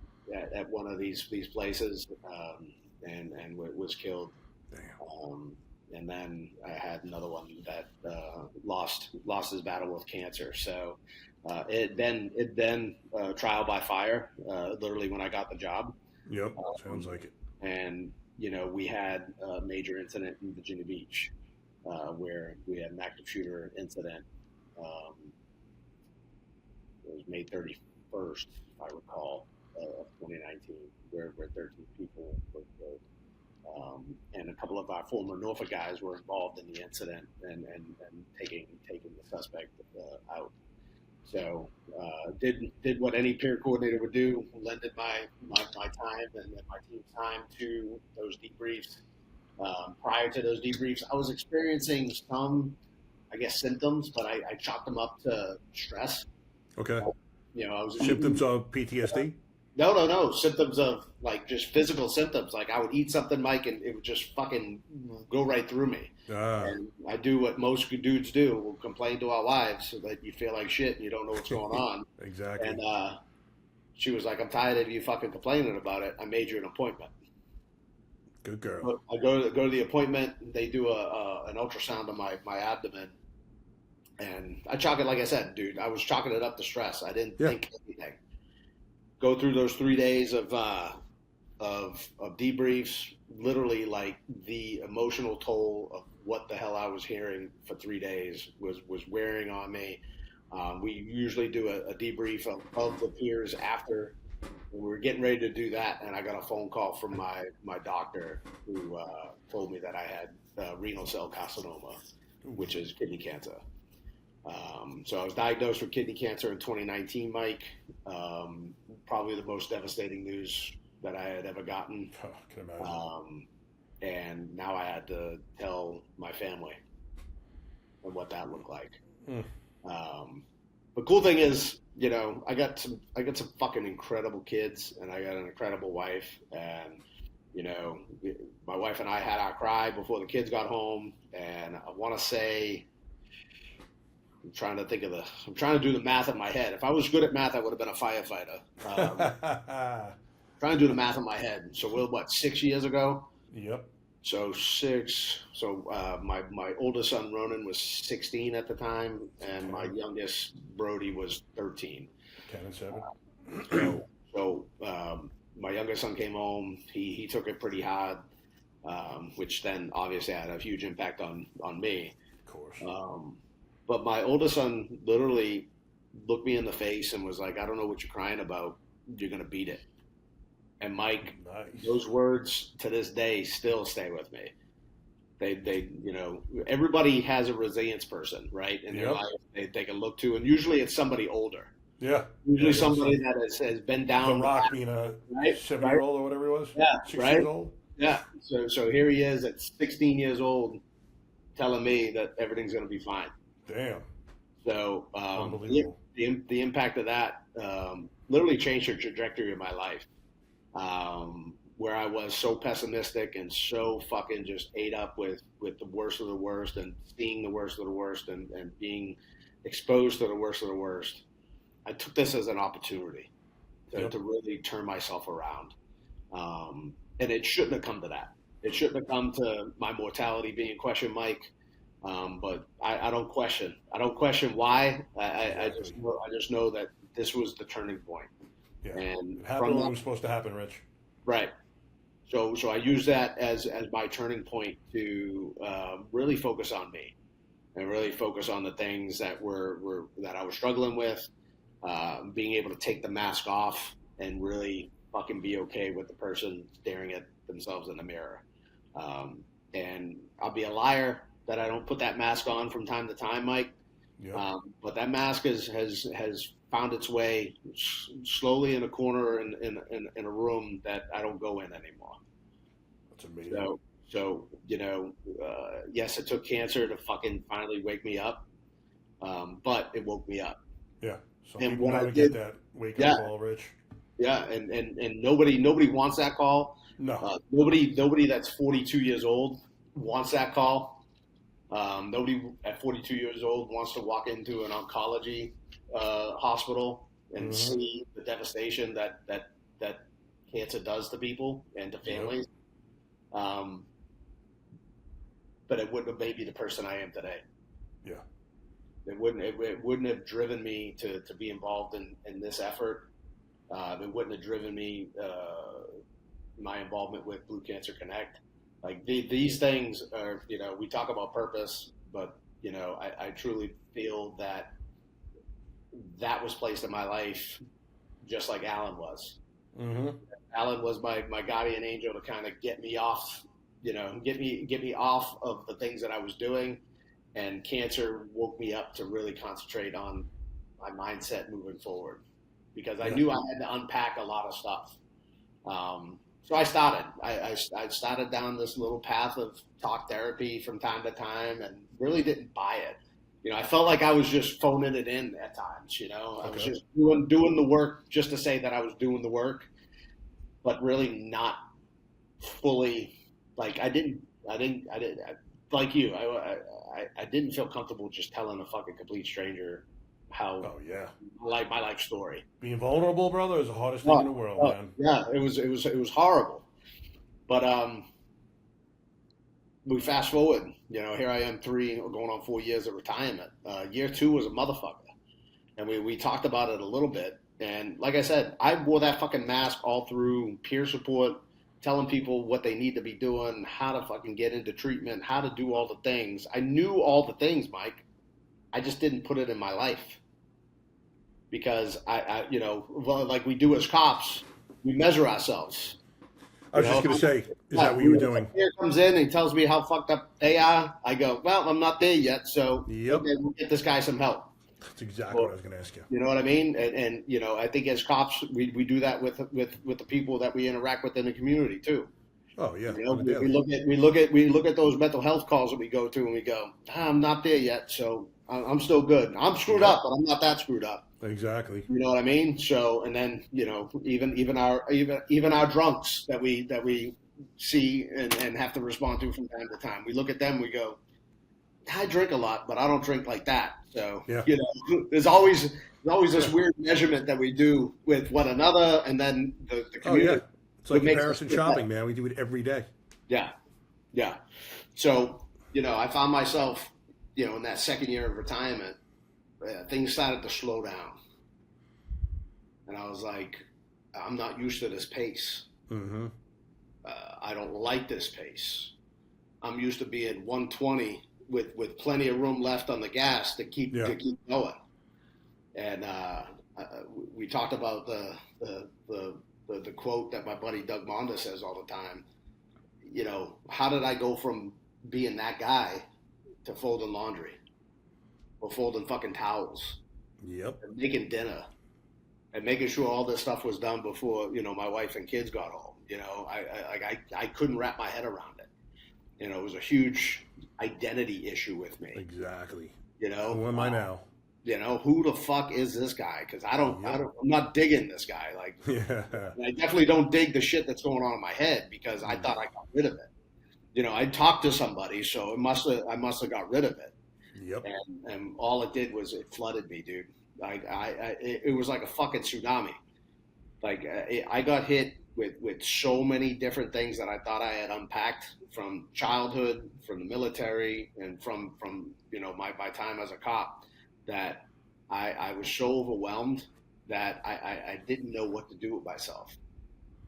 at one of these places, and was killed. And then I had another one that lost his battle with cancer. So it then trial by fire, literally when I got the job. Yep, sounds like it. And we had a major incident in Virginia Beach where we had an active shooter incident. It was May 31st, if I recall, of 2019, where 13 people were killed. And a couple of our former Norfolk guys were involved in the incident and taking the suspect out. So did what any peer coordinator would do, lended my time and my team's time to those debriefs. Prior to those debriefs, I was experiencing some, I guess, symptoms, but I chalked them up to stress. Okay. I was symptoms of PTSD? No. Symptoms of like just physical symptoms. Like I would eat something, Mike, and it would just fucking go right through me. And I do what most dudes do: we'll complain to our wives so that you feel like shit and you don't know what's going on. Exactly. And she was like, "I'm tired of you fucking complaining about it. I made you an appointment." Good girl. I go to the appointment. They do an ultrasound on my abdomen. And I chalk it, like I said, dude, I was chalking it up to stress. I didn't think anything. Go through those 3 days of debriefs, literally like the emotional toll of what the hell I was hearing for 3 days was wearing on me. We usually do a debrief of the peers after. We were getting ready to do that, and I got a phone call from my doctor who told me that I had renal cell carcinoma, which is kidney cancer. So I was diagnosed with kidney cancer in 2019, Mike. Probably the most devastating news that I had ever gotten. Oh, I can imagine. And now I had to tell my family and what that looked like. The cool thing is, I got some fucking incredible kids, and I got an incredible wife, and my wife and I had our cry before the kids got home, and I want to say. I'm trying to do the math in my head. If I was good at math, I would have been a firefighter. Trying to do the math in my head. So we're 6 years ago? Yep. So my oldest son, Ronan, was 16 at the time, and my youngest, Brody, was 13. 10 and 7. So my youngest son came home. He took it pretty hard, which then obviously had a huge impact on me. Of course. But my oldest son literally looked me in the face and was like, "I don't know what you're crying about. You're going to beat it." And Mike, nice. Those words to this day still stay with me. They everybody has a resilience person, right? In their life they can look to, and usually it's somebody older. Yeah. Usually somebody that has been down. The Rock being a 7-year-old or whatever it was. Yeah. 6 years old. Yeah. So here he is at 16 years old telling me that everything's going to be fine. Damn. So Unbelievable. The impact of that literally changed the trajectory of my life, where I was so pessimistic and so fucking just ate up with the worst of the worst and seeing the worst of the worst and being exposed to the worst of the worst. I took this as an opportunity to really turn myself around. And it shouldn't have come to that. It shouldn't have come to my mortality being questioned, Mike. But I don't question. I don't question why. I just know that this was the turning point. Yeah. And it happened when it was supposed to happen, Rich. Right. So I use that as my turning point to really focus on me and really focus on the things that that I was struggling with, being able to take the mask off and really fucking be okay with the person staring at themselves in the mirror. And I'll be a liar that I don't put that mask on from time to time, Mike. Yep. But that mask has found its way slowly in a corner in a room that I don't go in anymore. That's amazing. So yes, it took cancer to fucking finally wake me up, but it woke me up. Yeah. Some And people what I never did- get that wake Yeah. up call, Rich. Yeah, and nobody wants that call. No. Nobody that's 42 years old wants that call. Nobody at 42 years old wants to walk into an oncology hospital and see the devastation that cancer does to people and to families. But it wouldn't have made me the person I am today. Yeah. It wouldn't have driven me to be involved in this effort. It wouldn't have driven me my involvement with Blue Cancer Connect. Like these things are, we talk about purpose, but I truly feel that was placed in my life just like Alan was. Mm-hmm. Alan was my guardian angel to kind of get me off, get me off of the things that I was doing, and cancer woke me up to really concentrate on my mindset moving forward, because I knew I had to unpack a lot of stuff. So I started. I started down this little path of talk therapy from time to time, and really didn't buy it. I felt like I was just phoning it in at times. I was just doing the work just to say that I was doing the work, but really not fully. Like I didn't like you. I didn't feel comfortable just telling a fucking complete stranger how. Oh yeah. My life story. Being vulnerable, brother, is the hardest thing in the world, man. Yeah, it was horrible. But we fast forward. Here I am, going on 4 years of retirement. Year 2 was a motherfucker, and we talked about it a little bit. And like I said, I wore that fucking mask all through peer support, telling people what they need to be doing, how to fucking get into treatment, how to do all the things. I knew all the things, Mike. I just didn't put it in my life. Because like we do as cops, we measure ourselves. I was just going to say, is that what you were doing? Here comes in and he tells me how fucked up they are. I go, well, I'm not there yet, so Yep. okay, we'll get this guy some help. That's exactly what I was going to ask you. You know what I mean? And I think as cops, we do that with the people that we interact with in the community too. Oh yeah. We look at those mental health calls that we go to, and we go, I'm not there yet, so I'm still good. I'm screwed up, but I'm not that screwed up. Exactly. You know what I mean? So, and then even our drunks that we see and have to respond to from time to time, we look at them, we go, I drink a lot, but I don't drink like that. So there's always this weird measurement that we do with one another, and then the community. Oh yeah, it's like comparison shopping, man. We do it every day. Yeah. So I found myself in that second year of retirement. Things started to slow down. And I was like, I'm not used to this pace. Mm-hmm. I don't like this pace. I'm used to being 120 with plenty of room left on the gas to keep going. And we talked about the quote that my buddy Doug Monda says all the time. How did I go from being that guy to folding laundry? Or folding fucking towels. Yep. And making dinner. And making sure all this stuff was done before, my wife and kids got home. I couldn't wrap my head around it. It was a huge identity issue with me. Exactly. Who am I now? Who the fuck is this guy? Because I'm not digging this guy. Like, I definitely don't dig the shit that's going on in my head, because I thought I got rid of it. I talked to somebody, so I must have got rid of it. Yep. And all it did was it flooded me, dude. It was like a fucking tsunami. Like I got hit with so many different things that I thought I had unpacked from childhood, from the military, and from my time as a cop, that I was so overwhelmed that I didn't know what to do with myself.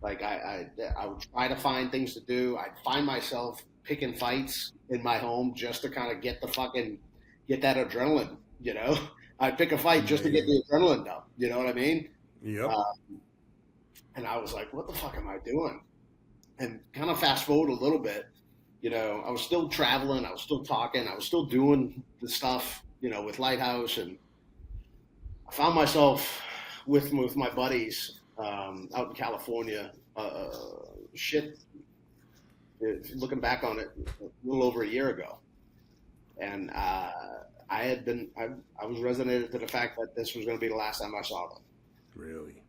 Like I would try to find things to do. I'd find myself picking fights in my home just to kind of get that adrenaline. I'd pick a fight just to get Amazing. the adrenaline up. You know what I mean? Yep. Uh, and I was like, what the fuck am I doing? And kind of fast forward a little bit, I was still traveling, I was still talking, I was still doing the stuff, with Lighthouse, and I found myself with my buddies out in California. Shit, looking back on it, a little over a year ago, and I was resonated to the fact that this was going to be the last time I saw them. Really.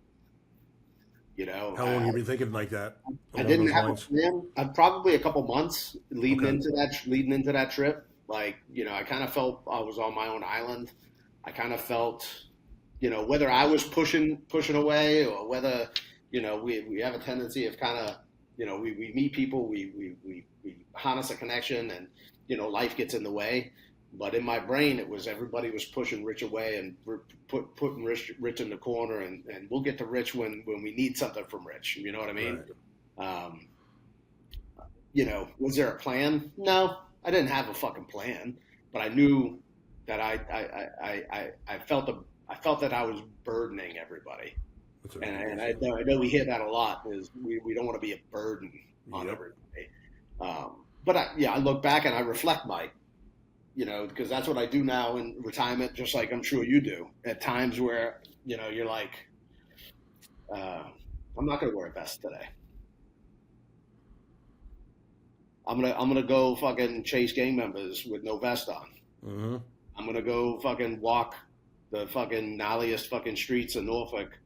You know, How long have you been thinking like that? I Along didn't those have a lines? plan. Probably a couple months Okay. leading into that trip. Like, I kind of felt I was on my own island. I kind of felt, whether I was pushing away, or whether, we have a tendency of kind of, we meet people, we harness a connection, and, life gets in the way. But in my brain, it was everybody was pushing Rich away and putting Rich in the corner, and we'll get to Rich when we need something from Rich. You know what I mean? Right. Um, was there a plan? No, I didn't have a fucking plan, but I knew that I felt that I was burdening everybody, That's and amazing. I know we hear that a lot, is we don't want to be a burden on Yep. everybody. But I look back and I reflect, Mike, because that's what I do now in retirement, just like I'm sure you do at times where, you're like, I'm not going to wear a vest today. I'm gonna go fucking chase gang members with no vest on. Mm-hmm. I'm gonna go fucking walk the fucking gnarliest fucking streets of Norfolk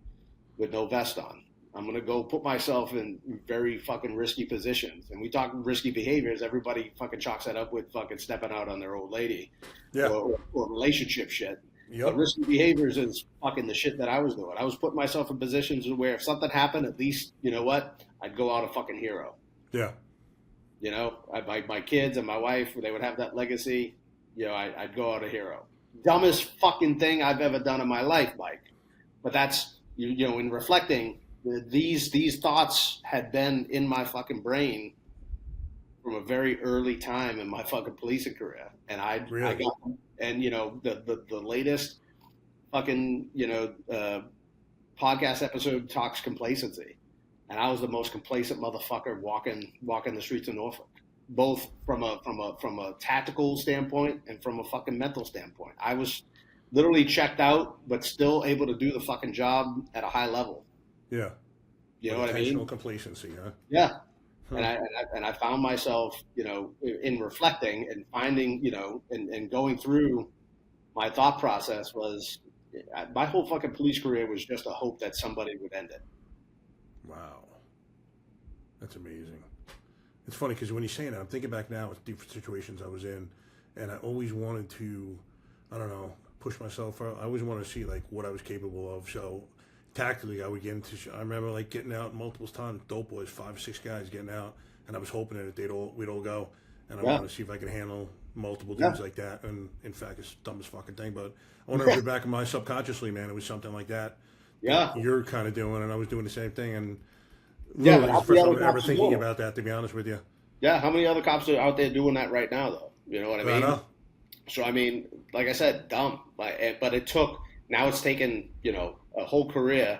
with no vest on. I'm gonna go put myself in very fucking risky positions. And we talk risky behaviors. Everybody fucking chalks that up with fucking stepping out on their old lady, Yeah. or relationship shit. But Yep. risky behaviors is fucking the shit that I was doing. I was putting myself in positions where if something happened, at least, you know what, I'd go out a fucking hero. Yeah. My kids and my wife, they would have that legacy. I'd go out a hero. Dumbest fucking thing I've ever done in my life, Mike. But that's, in reflecting, these thoughts had been in my fucking brain from a very early time in my fucking policing career. And I Really. got, and the latest fucking, podcast episode talks complacency. And I was the most complacent motherfucker walking the streets of Norfolk, both from a tactical standpoint and from a fucking mental standpoint. I was literally checked out, but still able to do the fucking job at a high level. Yeah. You know With what I intentional mean? complacency, huh? Yeah. Huh. And I found myself, in reflecting and finding, and going through my thought process was, my whole fucking police career was just a hope that somebody would end it. Wow. That's amazing. It's funny because when you're saying that, I'm thinking back now with different situations I was in, and I always wanted to, I don't know, push myself out. I always wanted to see like what I was capable of. So tactically, I would get into. I remember like getting out multiple times. Dope boys, 5 or 6 guys getting out, and I was hoping that we'd all go, and I Yeah. wanted to see if I could handle multiple Yeah. dudes like that. And in fact, it's the dumbest fucking thing, but I wonder if you're back in my subconsciously, man, it was something like that Yeah. you're kind of doing, and I was doing the same thing, and Yeah. literally, But it's how the first many time other I'm ever cops are thinking doing it? about that. To be honest with you, Yeah. How many other cops are out there doing that right now, though? You know what I I mean? know. So I mean, like I said, dumb. But it took. Now it's taken a whole career,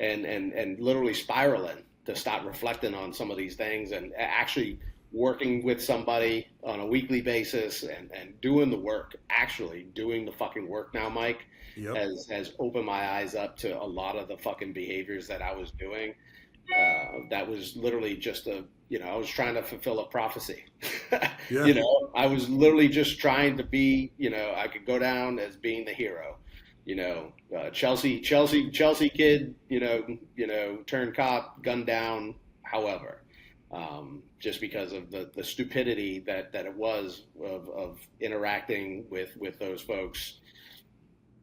and literally spiraling to start reflecting on some of these things and actually working with somebody on a weekly basis and doing the work, actually doing the fucking work now, Mike, Yep. has opened my eyes up to a lot of the fucking behaviors that I was doing. That was literally just I was trying to fulfill a prophecy. Yeah. I was literally just trying to be, I could go down as being the hero. Chelsea kid, turned cop, gunned down. However, just because of the stupidity that it was of interacting with those folks,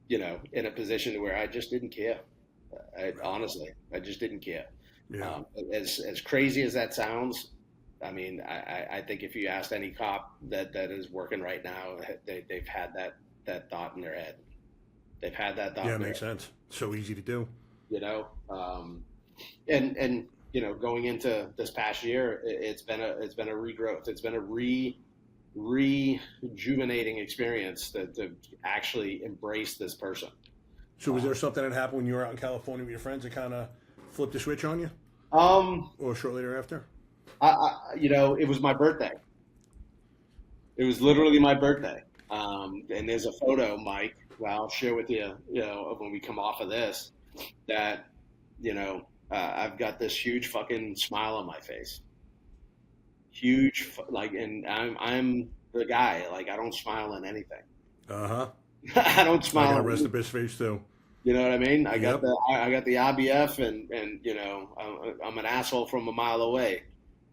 in a position where I just didn't care. Honestly, I just didn't care. Yeah. As crazy as that sounds, I mean, I think if you asked any cop that is working right now, they've had that thought in their head. They've had that thought. Yeah, in it their makes sense. So easy to do. and going into this past year, it's been a regrowth. It's been a rejuvenating experience to actually embrace this person. So was there something that happened when you were out in California with your friends that kind of flipped the switch on you? Or shortly thereafter? It was my birthday. It was literally my birthday. And there's a photo, Mike, that I'll share with you, of when we come off of this, that, I've got this huge fucking smile on my face. Huge, and I'm the guy, like, I don't smile in anything. Uh-huh. I don't smile. I got a rest of his face too. You know what I mean? I got Yep. I got the IBF, and I'm an asshole from a mile away.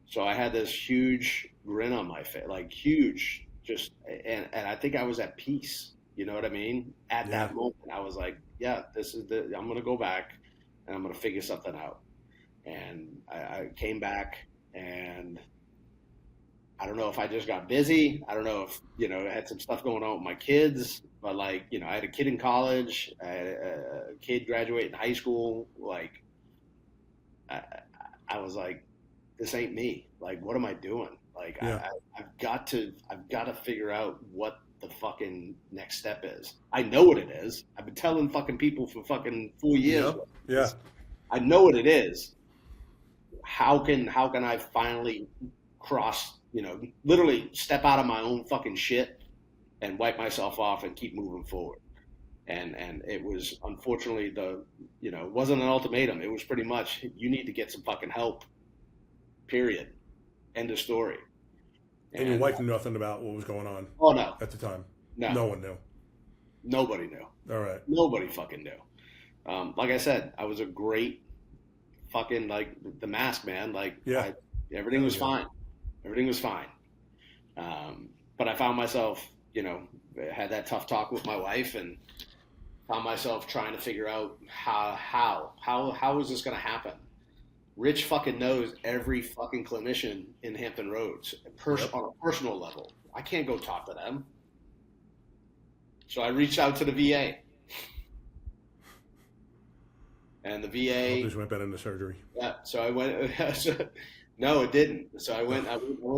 So I had this huge grin on my face, like huge, and I think I was at peace. You know what I mean? At that moment, I was like, yeah, I'm going to go back and I'm going to figure something out. And I came back, and I don't know if I just got busy. I don't know if, I had some stuff going on with my kids, but I had a kid in college, I had a kid graduating high school. Like, I was like, this ain't me. Like, what am I doing? Like, yeah. I've got to figure out what the fucking next step is. I know what it is. I've been telling fucking people for fucking 4 years. Yep. Yeah. I know what it is. How can I finally cross, literally step out of my own fucking shit and wipe myself off and keep moving forward? And it was, unfortunately, it wasn't an ultimatum. It was pretty much, you need to get some fucking help. Period. End of story. And your wife knew nothing about what was going on. Oh, no. At the time. No. No one knew. Nobody knew. All right. Nobody fucking knew. Like I said, I was a great fucking, like, the mask, man. Like, yeah. Everything was fine. Everything was fine. But I found myself, had that tough talk with my wife, and found myself trying to figure out how is this going to happen? Rich fucking knows every fucking clinician in Hampton Roads on a personal level. I can't go talk to them. So I reached out to the VA. And the VA just went back into surgery. Yeah, so I went. No, it didn't. So I went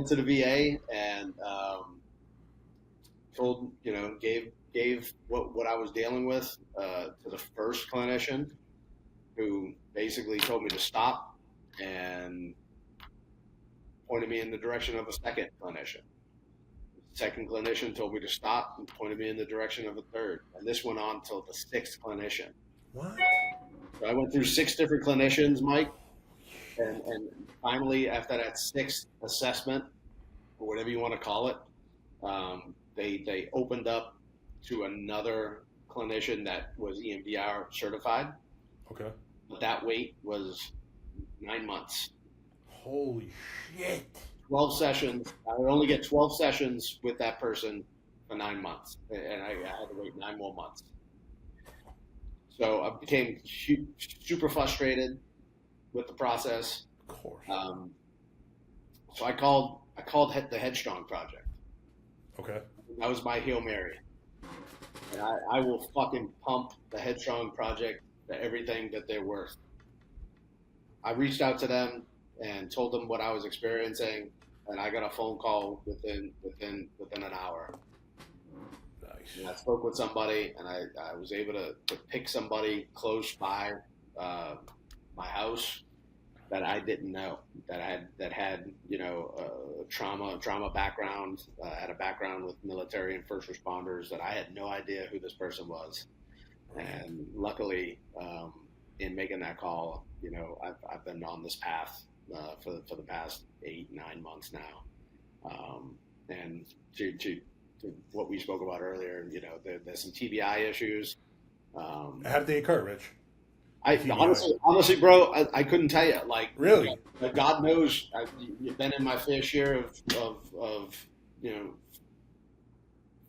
to the VA and told, gave what I was dealing with to the first clinician, who basically told me to stop and pointed me in the direction of a second clinician. The second clinician told me to stop and pointed me in the direction of a third. And this went on till the sixth clinician. What? So I went through 6 different clinicians, Mike, and finally, after that 6th assessment, or whatever you want to call it, they opened up to another clinician that was EMDR certified. Okay. But that wait was 9 months. Holy shit. 12 sessions. I would only get 12 sessions with that person for 9 months, and I had to wait 9 more months. So I became super frustrated with the process. Of course. So I called the Headstrong Project. Okay. That was my Hail Mary. And I will fucking pump the Headstrong Project for everything that they're worth. I reached out to them and told them what I was experiencing, and I got a phone call within an hour. Nice. And I spoke with somebody, and I was able to pick somebody close by my house that I didn't know, that had a trauma background, had a background with military and first responders, that I had no idea who this person was. And luckily, in making that call, I've been on this path for the past 8-9 months now. And to what we spoke about earlier, there's some TBI issues. How did they occur, Rich? Honestly, bro, I couldn't tell you. Like, really, God knows, you've been in my fair share of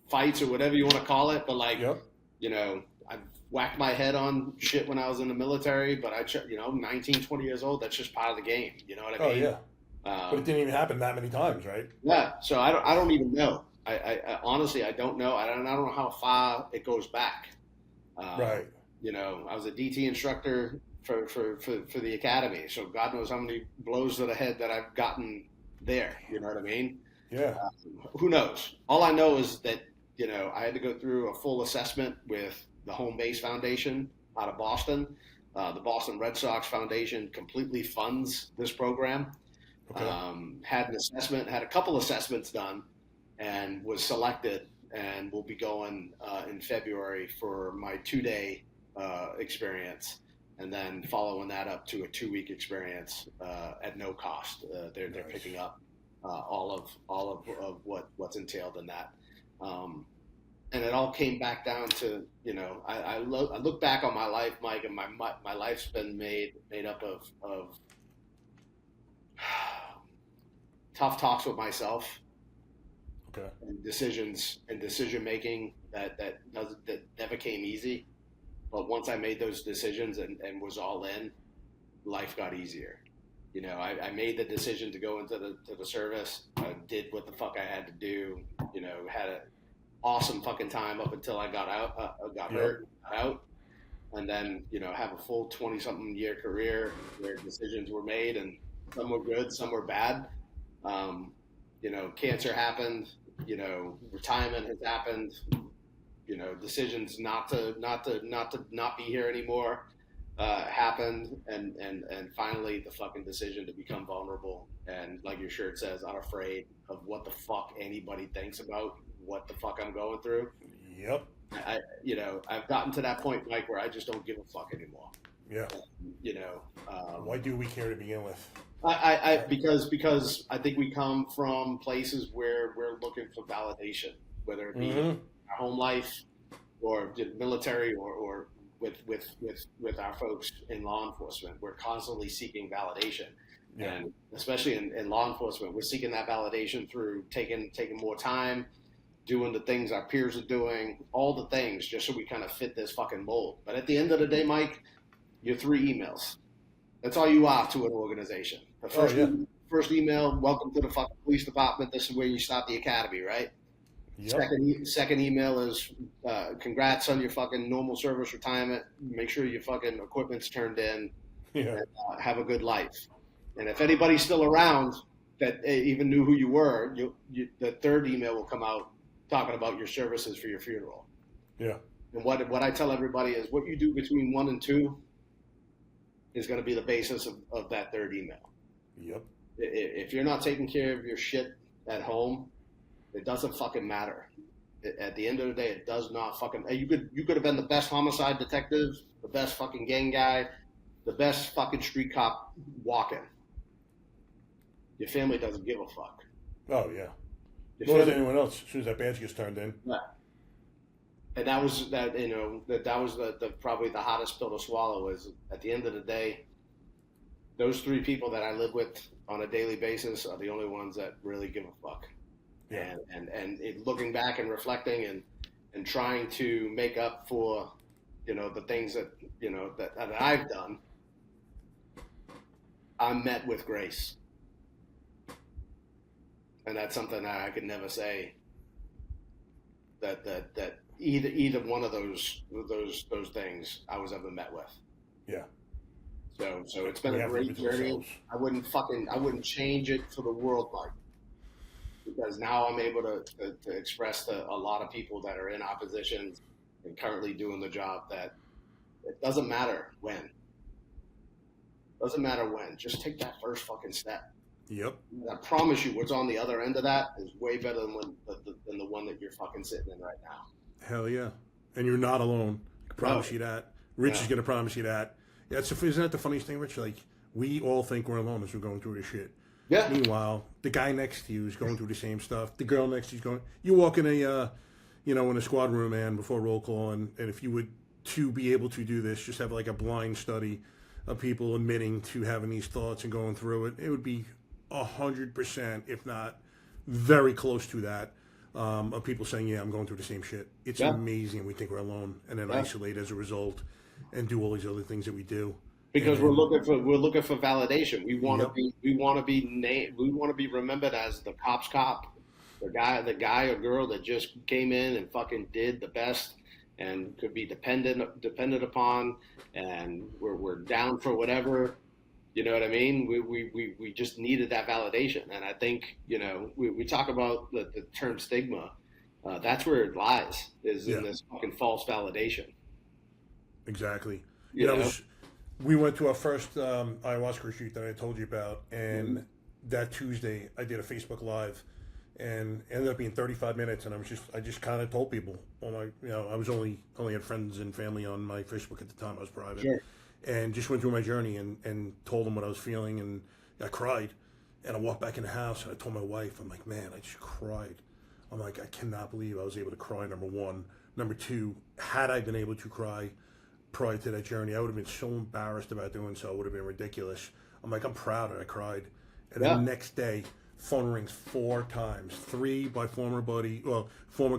fights or whatever you want to call it. But I've whacked my head on shit when I was in the military. But 19, 20 years old, that's just part of the game. You know what I mean? Oh yeah. But it didn't even happen that many times, right? Yeah. So I don't even know. I honestly, I don't know. I don't know how far it goes back. Right. I was a DT instructor for the academy. So God knows how many blows to the head that I've gotten there. You know what I mean? Yeah. Who knows? All I know is that, you know, I had to go through a full assessment with the Home Base Foundation out of Boston. The Boston Red Sox Foundation completely funds this program. Okay. Had an assessment, had a couple assessments done, and was selected, and will be going in February for my 2-day experience, and then following that up to a 2-week experience at no cost. They're Nice. picking up all of what's entailed in that. And it all came back down to, you know, I look back on my life, Mike, and my life's been made up of tough talks with myself, Okay. and decisions and decision making that never came easy. But once I made those decisions and was all in, life got easier. You know, I made the decision to go into the service. I did what the fuck I had to do. You know, had an awesome fucking time up until I got out, hurt, got out, and then, you know, have a full 20-something year career where decisions were made, and some were good, some were bad. You know, cancer happened. You know, retirement has happened. You know, decisions not be here anymore happened, and finally the fucking decision to become vulnerable and, like your shirt says, unafraid of what the fuck anybody thinks about what the fuck I'm going through. Yep. You know, I've gotten to that point, Mike, where I just don't give a fuck anymore. Yeah. You know, Why do we care to begin with? Because I think we come from places where we're looking for validation, whether it be our home life or the military or with our folks in law enforcement. We're constantly seeking validation. Yeah. And especially in law enforcement, we're seeking that validation through taking more time, doing the things our peers are doing, all the things, just so we kind of fit this fucking mold. But at the end of the day, Mike, you're 3 emails. That's all you are to an organization. The first email, welcome to the fucking police department. This is where you start the academy, right? Yep. Second email is congrats on your fucking normal service retirement. Make sure your fucking equipment's turned in. Yeah. And, have a good life. And if anybody's still around that even knew who you were, the third email will come out talking about your services for your funeral. Yeah. And what I tell everybody is what you do between 1 and 2 is going to be the basis of that third email. Yep. If you're not taking care of your shit at home, it doesn't fucking matter. At the end of the day, it does not fucking. You could have been the best homicide detective, the best fucking gang guy, the best fucking street cop walking. Your family doesn't give a fuck. Oh yeah. Your Nor does family- anyone else. As soon as that badge gets turned in. Yeah. And that was the probably the hottest pill to swallow. Is at the end of the day, those 3 people that I live with on a daily basis are the only ones that really give a fuck. Yeah. And looking back and reflecting and trying to make up for, you know, the things that, you know, that I've done, I'm met with grace. And that's something that I could never say that either one of those things I was ever met with. Yeah. So it's been We a have to great give it to journey. ourselves. I wouldn't change it for the world, Mike. Because now I'm able to express to a lot of people that are in opposition and currently doing the job that it doesn't matter when. Doesn't matter when. Just take that first fucking step. Yep. I promise you, what's on the other end of that is way better than the one that you're fucking sitting in right now. Hell yeah. And you're not alone. I can promise you that. Rich is going to promise you that. Yeah, isn't that the funniest thing, Rich? Like, we all think we're alone as we're going through this shit. Yeah. Meanwhile, the guy next to you is going through the same stuff. The girl next to you is going. You walk in in a squad room, man, before roll call, and if you would to be able to do this, just have like a blind study of people admitting to having these thoughts and going through it. It would be 100%, if not very close to that, of people saying, "Yeah, I'm going through the same shit." It's amazing. We think we're alone, and then isolate as a result, and do all these other things that we do. Because we're looking for validation. We want to be remembered as the cop's cop, the guy or girl that just came in and fucking did the best and could be dependent upon, and we're down for whatever. You know what I mean? We just needed that validation. And I think, we talk about the term stigma. That's where it lies, is in this fucking false validation. Exactly. You know? We went to our first ayahuasca retreat that I told you about, and that Tuesday I did a Facebook Live, and it ended up being 35 minutes, and I just kind of told people, I was only had friends and family on my Facebook at the time. I was private. Sure. And just went through my journey and told them what I was feeling, and I cried. And I walked back in the house and I told my wife, I'm like, man, I just cried. I'm like, I cannot believe I was able to cry, number one. Number two, had I been able to cry prior to that journey, I would have been so embarrassed about doing so. It would have been ridiculous. I'm like, I'm proud that I cried. And then the next day, phone rings 4 times. 3 by former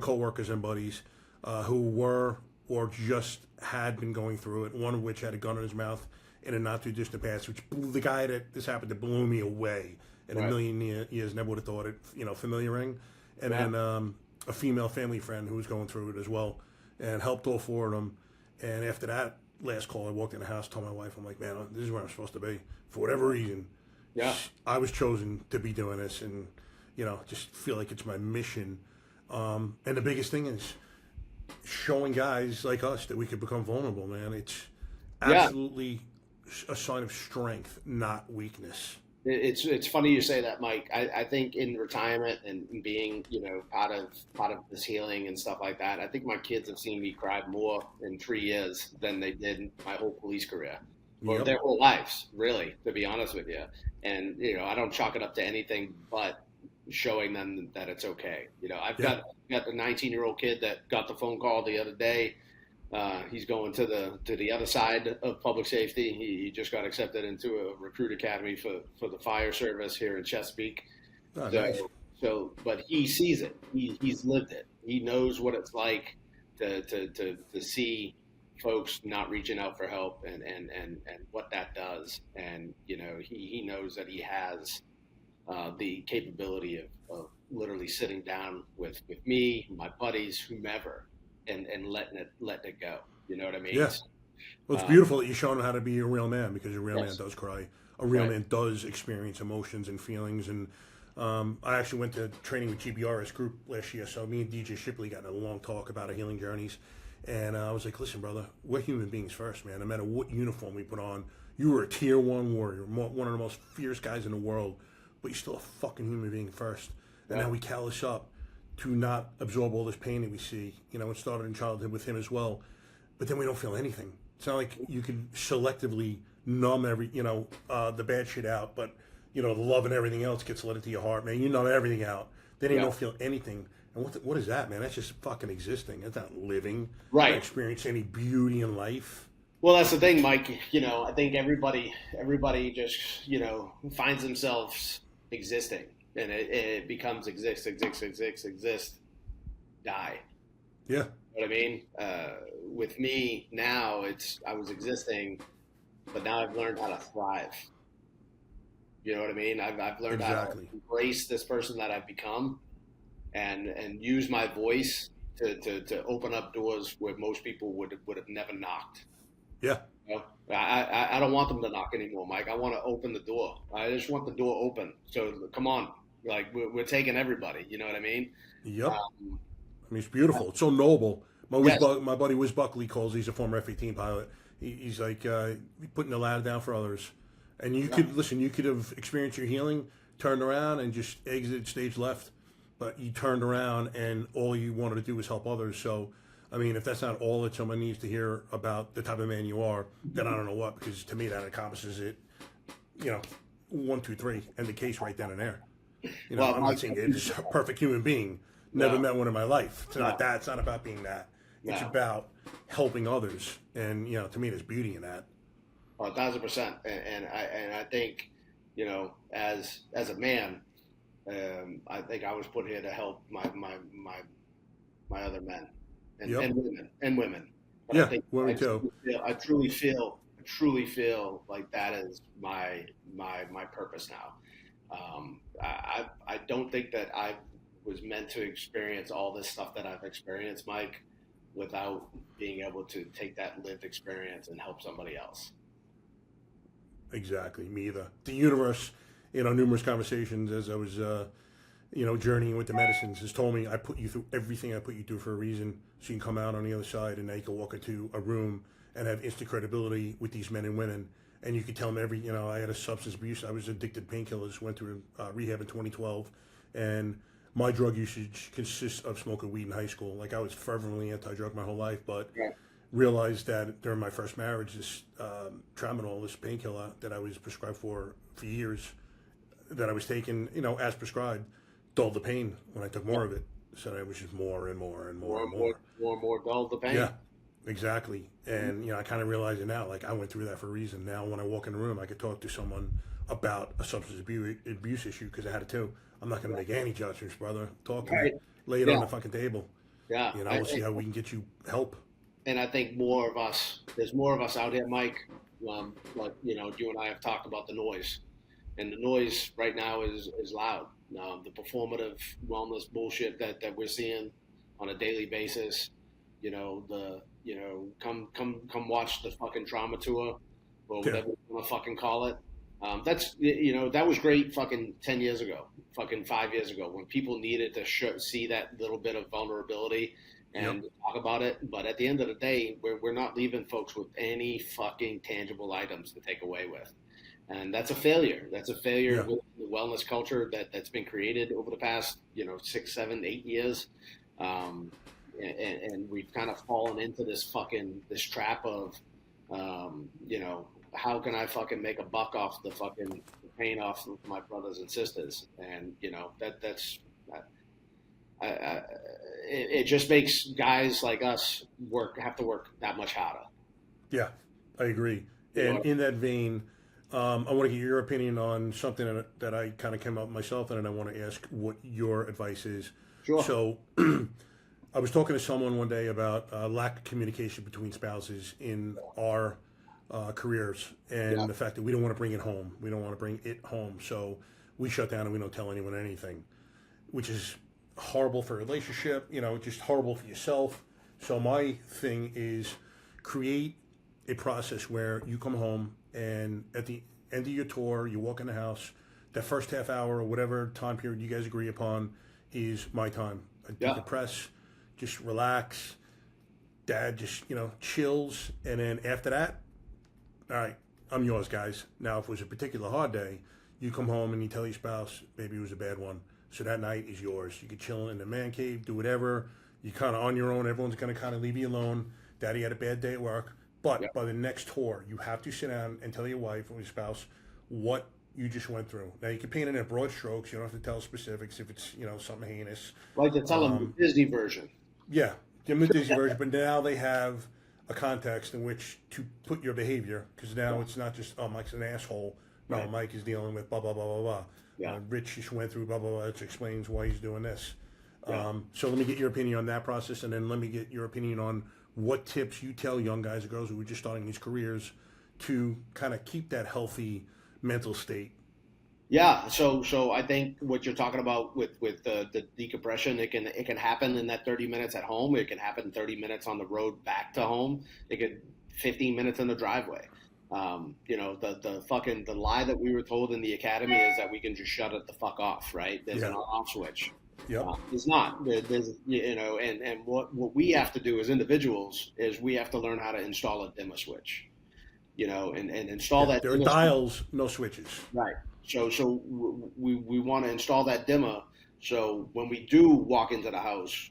co-workers and buddies who were or just had been going through it, one of which had a gun in his mouth in a not too distant past, which the guy that this happened to blew me away in a million years. Never would have thought it, familiar ring. And then a female family friend who was going through it as well, and helped all 4 of them. And after that last call, I walked in the house, told my wife, I'm like, man, this is where I'm supposed to be. For whatever reason, I was chosen to be doing this, and just feel like it's my mission. And the biggest thing is showing guys like us that we could become vulnerable, man. It's absolutely a sign of strength, not weakness. It's funny you say that, Mike. I think in retirement and being, part of this healing and stuff like that, I think my kids have seen me cry more in 3 years than they did my whole police career, or their whole lives, really, to be honest with you. And I don't chalk it up to anything but showing them that it's okay. I've got the 19-year-old kid that got the phone call the other day. He's going to the other side of public safety. He just got accepted into a recruit academy for the fire service here in Chesapeake. Oh, nice. So, but he sees it. He's lived it. He knows what it's like to see folks not reaching out for help and what that does. And he knows that he has the capability of literally sitting down with me, my buddies, whomever, and letting it go. You know what I mean? Yeah. Well, it's beautiful that you're showing how to be a real man, because a real man does cry. A real man does experience emotions and feelings. And I actually went to training with GBRS group last year. So me and DJ Shipley got in a long talk about our healing journeys. And I was like, listen, brother, we're human beings first, man. No matter what uniform we put on, you were a tier 1 warrior, one of the most fierce guys in the world, but you're still a fucking human being first. And now we callous up to not absorb all this pain that we see. It started in childhood with him as well, but then we don't feel anything. It's not like you can selectively numb the bad shit out, but the love and everything else gets let into your heart, man. You numb everything out, then you don't feel anything. And what is that, man? That's just fucking existing. That's not living. Right. Not experiencing any beauty in life. Well, that's the thing, Mike. I think everybody just finds themselves existing, and it becomes exist, die. Yeah. You know what I mean? With me now, I was existing, but now I've learned how to thrive. You know what I mean? I've learned how to embrace this person that I've become, and use my voice to open up doors where most people would have never knocked. Yeah. I don't want them to knock anymore, Mike. I want to open the door. I just want the door open. So come on, like we're taking everybody. You know what I mean? Yep. It's beautiful. It's so noble. My buddy Wiz Buckley he's a former F-18 pilot. He's like putting the ladder down for others. And you could have experienced your healing, turned around and just exited stage left. But you turned around and all you wanted to do was help others. So, if that's not all that someone needs to hear about the type of man you are, then I don't know what, because to me that encompasses it, 1, 2, 3, end the case right then and there. I'm not saying you're just a perfect human being. Never met one in my life. It's not that. It's not about being that. It's about helping others. And, to me there's beauty in that. 1,000%. And I think, as a man, I think I was put here to help my other men and women. But I think women too. I truly feel like that is my purpose now. I don't think that I was meant to experience all this stuff that I've experienced, Mike, without being able to take that lived experience and help somebody else. Exactly, me either. The universe, numerous conversations as I was, journeying with the medicines, has told me I put you through everything I put you through for a reason, so you can come out on the other side and now you can walk into a room and have instant credibility with these men and women. And you could tell them I had a substance abuse. I was addicted to painkillers, went through rehab in 2012. And my drug usage consists of smoking weed in high school. Like, I was fervently anti-drug my whole life, but realized that during my first marriage, this tramadol, this painkiller that I was prescribed for years, that I was taking, as prescribed, dulled the pain when I took more of it. So it was just more and more and more and more. Dulled the pain. Yeah, exactly. And, I kind of realize it now, like, I went through that for a reason. Now, when I walk in the room, I could talk to someone about a substance abuse issue because I had it too. I'm not going to make any judgments, brother. Talk to me. Lay it on the fucking table. Yeah. We'll see how we can get you help. And I think there's more of us out here, Mike. Like, you and I have talked about the noise. And the noise right now is loud. The performative wellness bullshit that we're seeing on a daily basis, come watch the fucking trauma tour or whatever you want to fucking call it. That was great fucking 10 years ago, fucking 5 years ago, when people needed to see that little bit of vulnerability and talk about it. But at the end of the day, we're not leaving folks with any fucking tangible items to take away with. And that's a failure. That's a failure with the wellness culture that's been created over the past, 6, 7, 8 years. And we've kind of fallen into this trap of, how can I fucking make a buck off the fucking pain off of my brothers and sisters? And, it just makes guys like us have to work that much harder. Yeah, I agree. And in that vein, I want to get your opinion on something that I kind of came up with myself, and then I want to ask what your advice is. Sure. So I was talking to someone one day about lack of communication between spouses in our careers and the fact that we don't want to bring it home. We don't want to bring it home. So we shut down and we don't tell anyone anything, which is horrible for a relationship, just horrible for yourself. So my thing is create a process where you come home and at the end of your tour, you walk in the house, that first half hour or whatever time period you guys agree upon is my time. I decompress, just relax. Dad just, chills. And then after that, all right, I'm yours, guys. Now, if it was a particular hard day, you come home and you tell your spouse, maybe it was a bad one. So that night is yours. You can chill in the man cave, do whatever. You're kind of on your own. Everyone's going to kind of leave you alone. Daddy had a bad day at work. But by the next tour, you have to sit down and tell your wife or your spouse what you just went through. Now, you can paint it in broad strokes. You don't have to tell specifics if it's, something heinous. Like to tell them the Disney version. Yeah, give them the Disney version. But now they have a context in which to put your behavior, because now it's not just, oh, Mike's an asshole. No, Mike is dealing with blah, blah, blah, blah, blah. Yeah. Rich just went through blah, blah, blah, which explains why he's doing this. So let me get your opinion on that process, and then let me get your opinion on what tips you tell young guys or girls who are just starting these careers to kind of keep that healthy mental state. Yeah, so I think what you're talking about with the decompression, it can happen in that 30 minutes at home. It can happen 30 minutes on the road back to home. It could 15 minutes in the driveway. The lie that we were told in the academy is that we can just shut it the fuck off, right? There's an on-off switch. Yeah, it's not. There's and what we have to do as individuals is we have to learn how to install a dimmer switch, and install that. There are dials, no switches. Right. So we want to install that dimmer. So when we do walk into the house,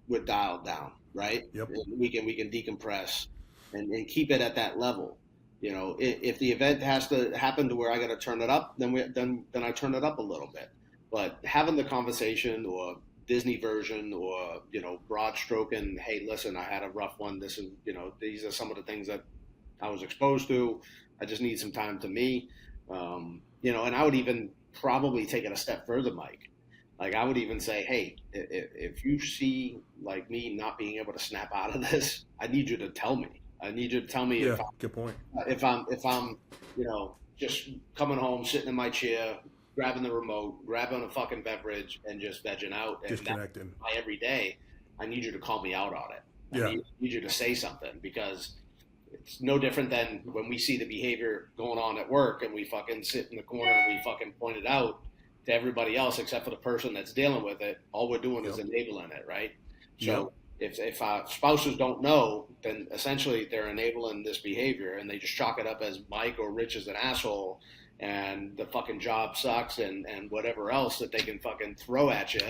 we're dialed down, right? Yep. And we can decompress and keep it at that level. If the event has to happen to where I got to turn it up, then I turn it up a little bit. But having the conversation or Disney version or, broad stroking, hey, listen, I had a rough one. This is, these are some of the things that I was exposed to. I just need some time to me. And I would even probably take it a step further, Mike. Like I would even say, hey, if you see like me not being able to snap out of this, I need you to tell me. I need you to tell me good point. If I'm just coming home, sitting in my chair, grabbing the remote, grabbing a fucking beverage, and just vegging out. And disconnecting. every day, I need you to call me out on it. Yeah. I need you to say something, because it's no different than when we see the behavior going on at work and we fucking sit in the corner and we fucking point it out to everybody else except for the person that's dealing with it. All we're doing is enabling it, right? So if our spouses don't know, then essentially they're enabling this behavior, and they just chalk it up as Mike or Rich is an asshole and the fucking job sucks and whatever else that they can fucking throw at you.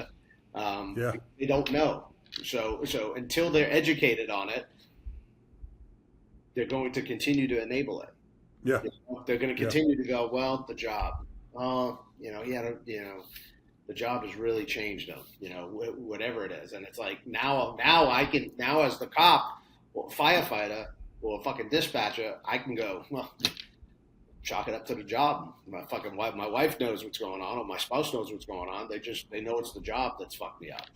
They don't know. So until they're educated on it, they're going to continue to enable it. Yeah. They're going to continue to go, well, the job. The job has really changed him, whatever it is. And it's like, now as the cop or firefighter or fucking dispatcher, I can go, well, chalk it up to the job. My wife knows what's going on, or my spouse knows what's going on. They know it's the job that's fucked me up.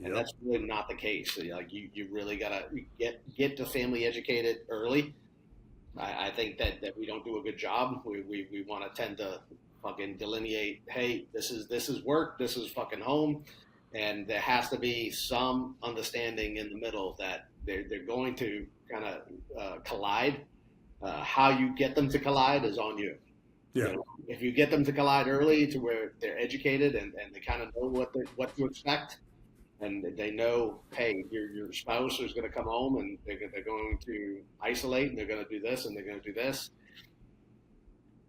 And that's really not the case. So, like, you really gotta get the family educated early. I think that we don't do a good job. We want to tend to fucking delineate, hey, this is work, this is fucking home, and there has to be some understanding in the middle that they're going to kind of collide. How you get them to collide is on you. Yeah. If you get them to collide early to where they're educated and they kind of know what to expect, and they know, hey, your spouse is going to come home and they're going to isolate and they're going to do this and they're going to do this.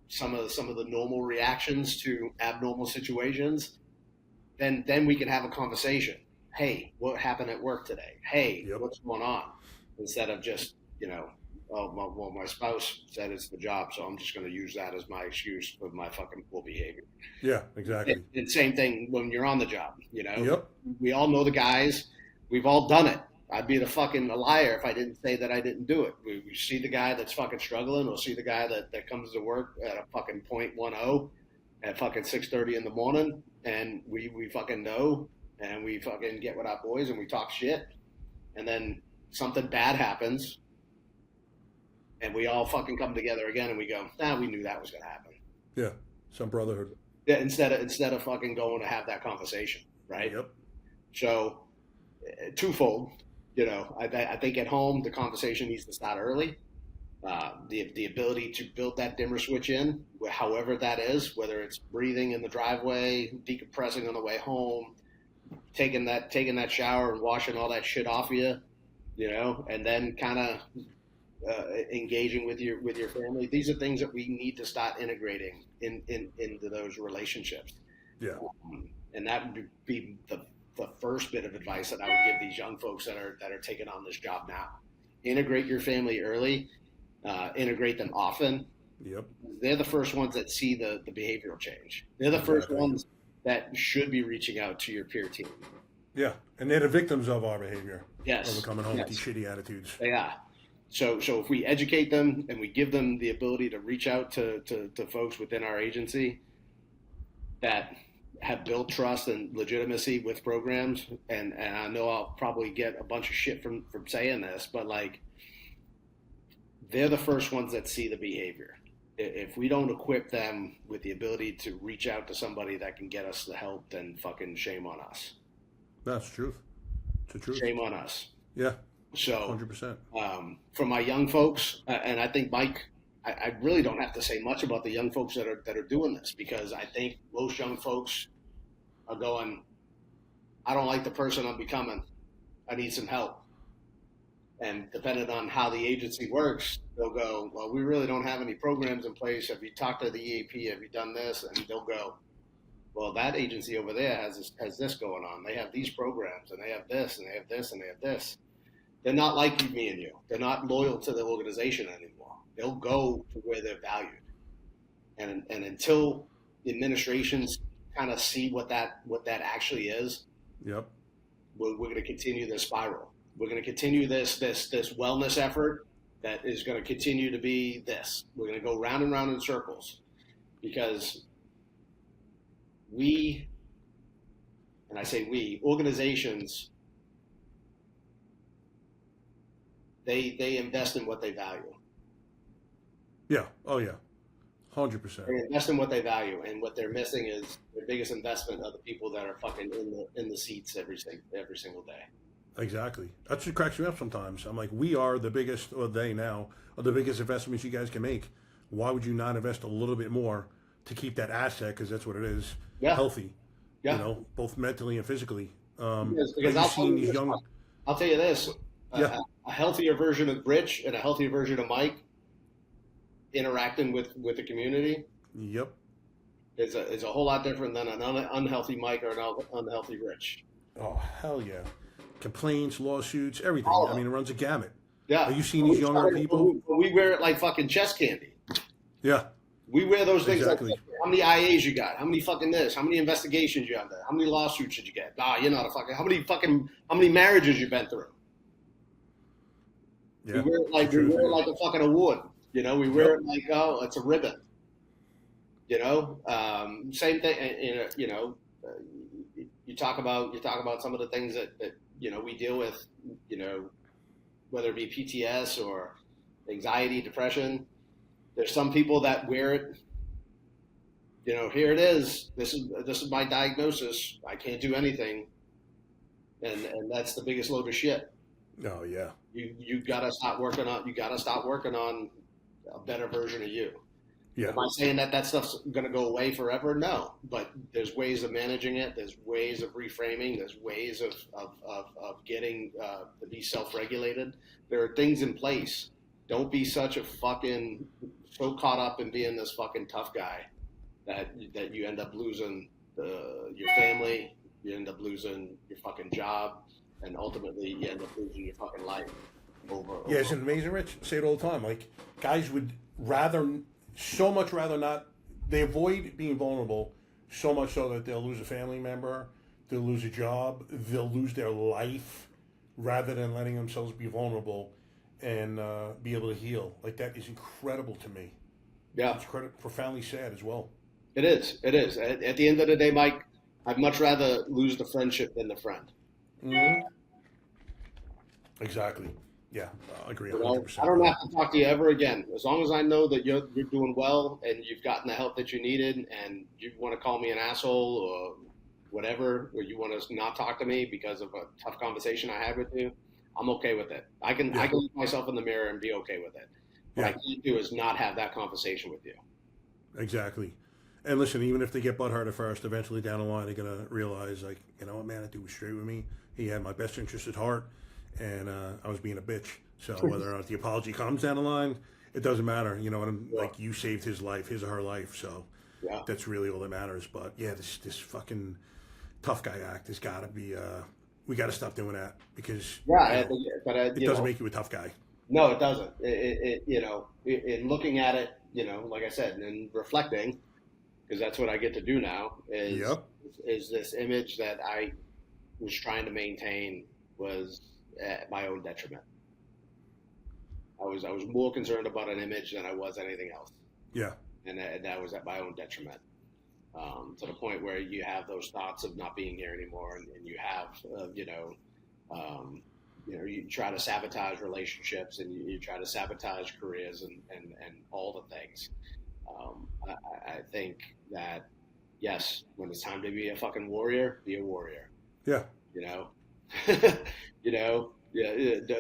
Some of the normal reactions to abnormal situations, then we can have a conversation. Hey, what happened at work today? Hey, what's going on? Instead of just, my spouse said it's the job, so I'm just going to use that as my excuse for my fucking poor behavior. Yeah, exactly. And same thing when you're on the job, We all know the guys. We've all done it. I'd be a liar if I didn't say that I didn't do it. We see the guy that's fucking struggling, or see the guy that comes to work at a fucking .10 at fucking 6:30 in the morning, and we fucking know, and we fucking get with our boys and we talk shit, and then something bad happens, and we all fucking come together again and we go, we knew that was going to happen. Yeah, some brotherhood. Yeah, instead of fucking going to have that conversation, right? Yep. So, twofold. I think at home the conversation needs to start early. The ability to build that dimmer switch in, however that is, whether it's breathing in the driveway, decompressing on the way home, taking that shower and washing all that shit off you, and then kind of engaging with your family. These are things that we need to start integrating into those relationships. Yeah, and that would be the first bit of advice that I would give these young folks that are taking on this job now. Integrate your family early, integrate them often. Yep. They're the first ones that see the behavioral change. They're the first ones that should be reaching out to your peer team. Yeah, and they're the victims of our behavior. Yes. When we're coming home with these shitty attitudes. Yeah. So if we educate them and we give them the ability to reach out to folks within our agency that have built trust and legitimacy with programs, and I know I'll probably get a bunch of shit from saying this, but they're the first ones that see the behavior. If we don't equip them with the ability to reach out to somebody that can get us the help, then fucking shame on us. That's the truth. It's the truth. Shame on us. Yeah. So 100%. For my young folks, and I think Mike, I really don't have to say much about the young folks that are doing this, because I think most young folks are going, I don't like the person I'm becoming. I need some help. And depending on how the agency works, they'll go, well, we really don't have any programs in place. Have you talked to the EAP? Have you done this? And they'll go, well, that agency over there has this going on. They have these programs, and they have this, and they have this, and they have this. They're not like me and you. They're not loyal to the organization anymore. They'll go to where they're valued. And until the administrations kind of see what that actually is, yep, we're going to continue this spiral. We're going to continue this wellness effort that is going to continue to be this. We're going to go round and round in circles, because we, and I say we, organizations, they invest in what they value. Yeah. Oh yeah. 100%. They invest in what they value, and what they're missing is their biggest investment are the people that are fucking in the seats every single day. Exactly. That's what cracks me up sometimes. I'm like, we are the biggest, or they now, are the biggest investments you guys can make. Why would you not invest a little bit more to keep that asset, because that's what it is, Yeah. healthy, Yeah. you know, both mentally and physically. Because Are you seeing these young... I'll tell you this: Yeah. a healthier version of Rich and a healthier version of Mike interacting with the community Yep. is a whole lot different than an unhealthy Mike or an unhealthy Rich. Oh, hell yeah. Complaints, lawsuits, everything. All of I mean, it runs a gamut. Yeah. Are you seeing these younger people? We wear it like fucking chest candy. Yeah. We wear those things Exactly. like, how many IAs you got? How many fucking this? How many investigations you under? How many lawsuits did you get? Nah, you're not a fucking. How many marriages you been through? Yeah. We wear it like a fucking award. You know, we wear it like, oh, it's a ribbon. You know, same thing. You know, you talk about some of the things that you know we deal with. You know, whether it be PTS or anxiety, depression. There's some people that wear it. You know, here it is. This is my diagnosis. I can't do anything, and that's the biggest load of shit. Oh yeah. You gotta stop working on. You gotta stop working on a better version of you. Yeah. Am I saying that stuff's going to go away forever? No, but there's ways of managing it. There's ways of reframing. There's ways of getting to be self-regulated. There are things in place. Don't be such a fucking so caught up in being this fucking tough guy that you end up losing your family. You end up losing your fucking job, and ultimately you end up losing your fucking life. Over. Yeah, isn't it amazing, Rich? I say it all the time. Like, guys would so much rather not. They avoid being vulnerable so much so that they'll lose a family member, they'll lose a job, they'll lose their life, rather than letting themselves be vulnerable and be able to heal. Like, that is incredible to me. Yeah, it's profoundly sad as well. It is. It is. At the end of the day, Mike, I'd much rather lose the friendship than the friend. Mm-hmm. Exactly. Yeah, I agree 100%. I don't have to talk to you ever again. As long as I know that you're doing well and you've gotten the help that you needed, and you want to call me an asshole or whatever, or you want to not talk to me because of a tough conversation I had with you, I'm okay with it. I can look myself in the mirror and be okay with it. What I can't do is not have that conversation with you. Exactly. And listen, even if they get butthurt at first, eventually down the line they're gonna realize, like, you know what, man, that dude was straight with me. He had my best interest at heart. And I was being a bitch. So whether or not the apology comes down the line, it doesn't matter. You know what I'm like? You saved his life, his or her life. So that's really all that matters. But yeah, this fucking tough guy act has got to be. We got to stop doing that because it doesn't make you a tough guy. No, it doesn't. In looking at it, you know, like I said, and reflecting, because that's what I get to do now. Is this image that I was trying to maintain was at my own detriment. I was more concerned about an image than I was anything else. Yeah, and that was at my own detriment. To the point where you have those thoughts of not being here anymore, and you have, you try to sabotage relationships, and you try to sabotage careers, and all the things. I think that yes, when it's time to be a fucking warrior, be a warrior. Yeah, you know. You know,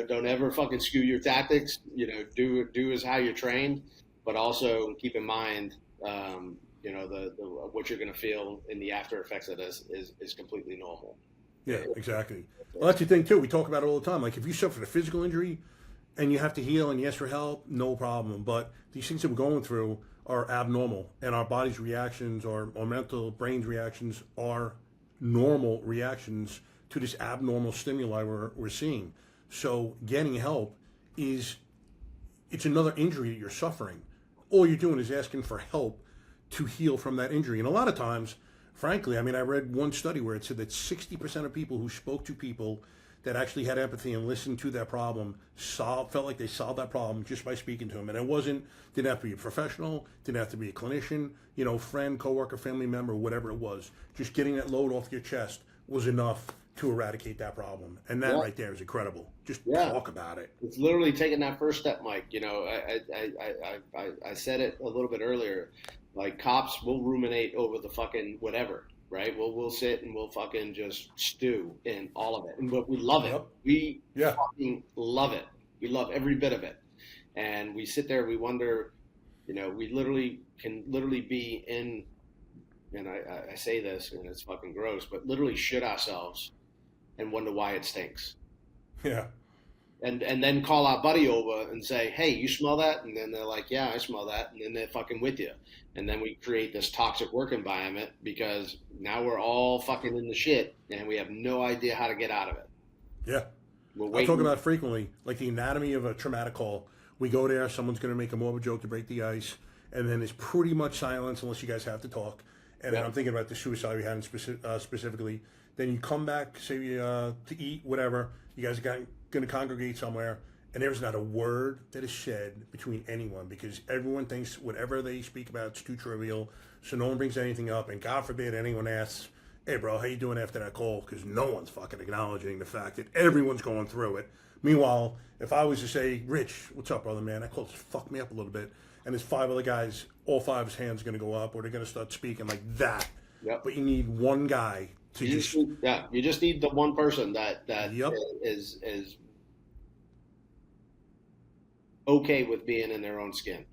don't ever fucking skew your tactics. You know, do as how you're trained, but also keep in mind, what you're going to feel in the after effects of this is completely normal. Yeah, exactly. Well, that's the thing too. We talk about it all the time. Like, if you suffered a physical injury and you have to heal and you ask for help, no problem. But these things that we're going through are abnormal, and our body's reactions, or mental brain's reactions, are normal reactions to this abnormal stimuli we're seeing. So getting help it's another injury that you're suffering. All you're doing is asking for help to heal from that injury. And a lot of times, frankly, I mean, I read one study where it said that 60% of people who spoke to people that actually had empathy and listened to their problem felt like they solved that problem just by speaking to them. And didn't have to be a professional, didn't have to be a clinician, friend, coworker, family member, whatever it was. Just getting that load off your chest was enough to eradicate that problem. And that right there is incredible. Just talk about it. It's literally taking that first step, Mike. You know, I said it a little bit earlier. Like, cops will ruminate over the fucking whatever, right? We'll sit and we'll fucking just stew in all of it, but we love it. Yep. We Yeah. fucking love it. We love every bit of it, and we sit there. We wonder, we literally can be in, and I say this and it's fucking gross, but literally shit ourselves and wonder why it stinks. Yeah. And then call our buddy over and say, hey, you smell that? And then they're like, yeah, I smell that. And then they're fucking with you. And then we create this toxic work environment because now we're all fucking in the shit and we have no idea how to get out of it. Yeah. I talk about frequently, like the anatomy of a traumatic call. We go there, someone's going to make a morbid joke to break the ice, and then it's pretty much silence unless you guys have to talk. And then I'm thinking about the suicide we had specifically. Then you come back, say to eat, whatever. You guys are going to congregate somewhere, and there's not a word that is said between anyone because everyone thinks whatever they speak about is too trivial, so no one brings anything up. And God forbid anyone asks, hey, bro, how you doing after that call? Because no one's fucking acknowledging the fact that everyone's going through it. Meanwhile, if I was to say, Rich, what's up, brother, man? That call just fucked me up a little bit. And there's 5 other guys, all 5's hands are going to go up, or they're going to start speaking like that. Yep. But you need one guy to you just need the one person that Yep. is okay with being in their own skin.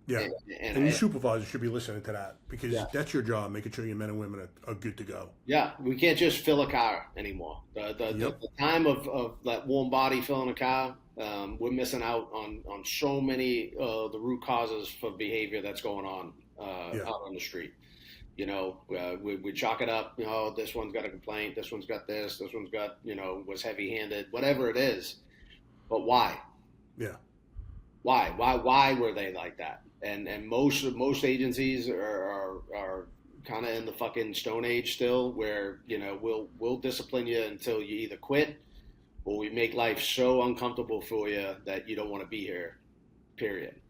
Yeah. And your supervisor should be listening to that because that's your job, making sure your men and women are good to go. Yeah, we can't just fill a car anymore. The time of that warm body filling a car, we're missing out on so many the root causes for behavior that's going on out on the street. We chalk it up. This one's got a complaint. This one's got this. This one's got was heavy-handed. Whatever it is, but why? Yeah. Why were they like that? And most agencies are kind of in the fucking Stone Age still, where we'll discipline you until you either quit or we make life so uncomfortable for you that you don't want to be here. Period.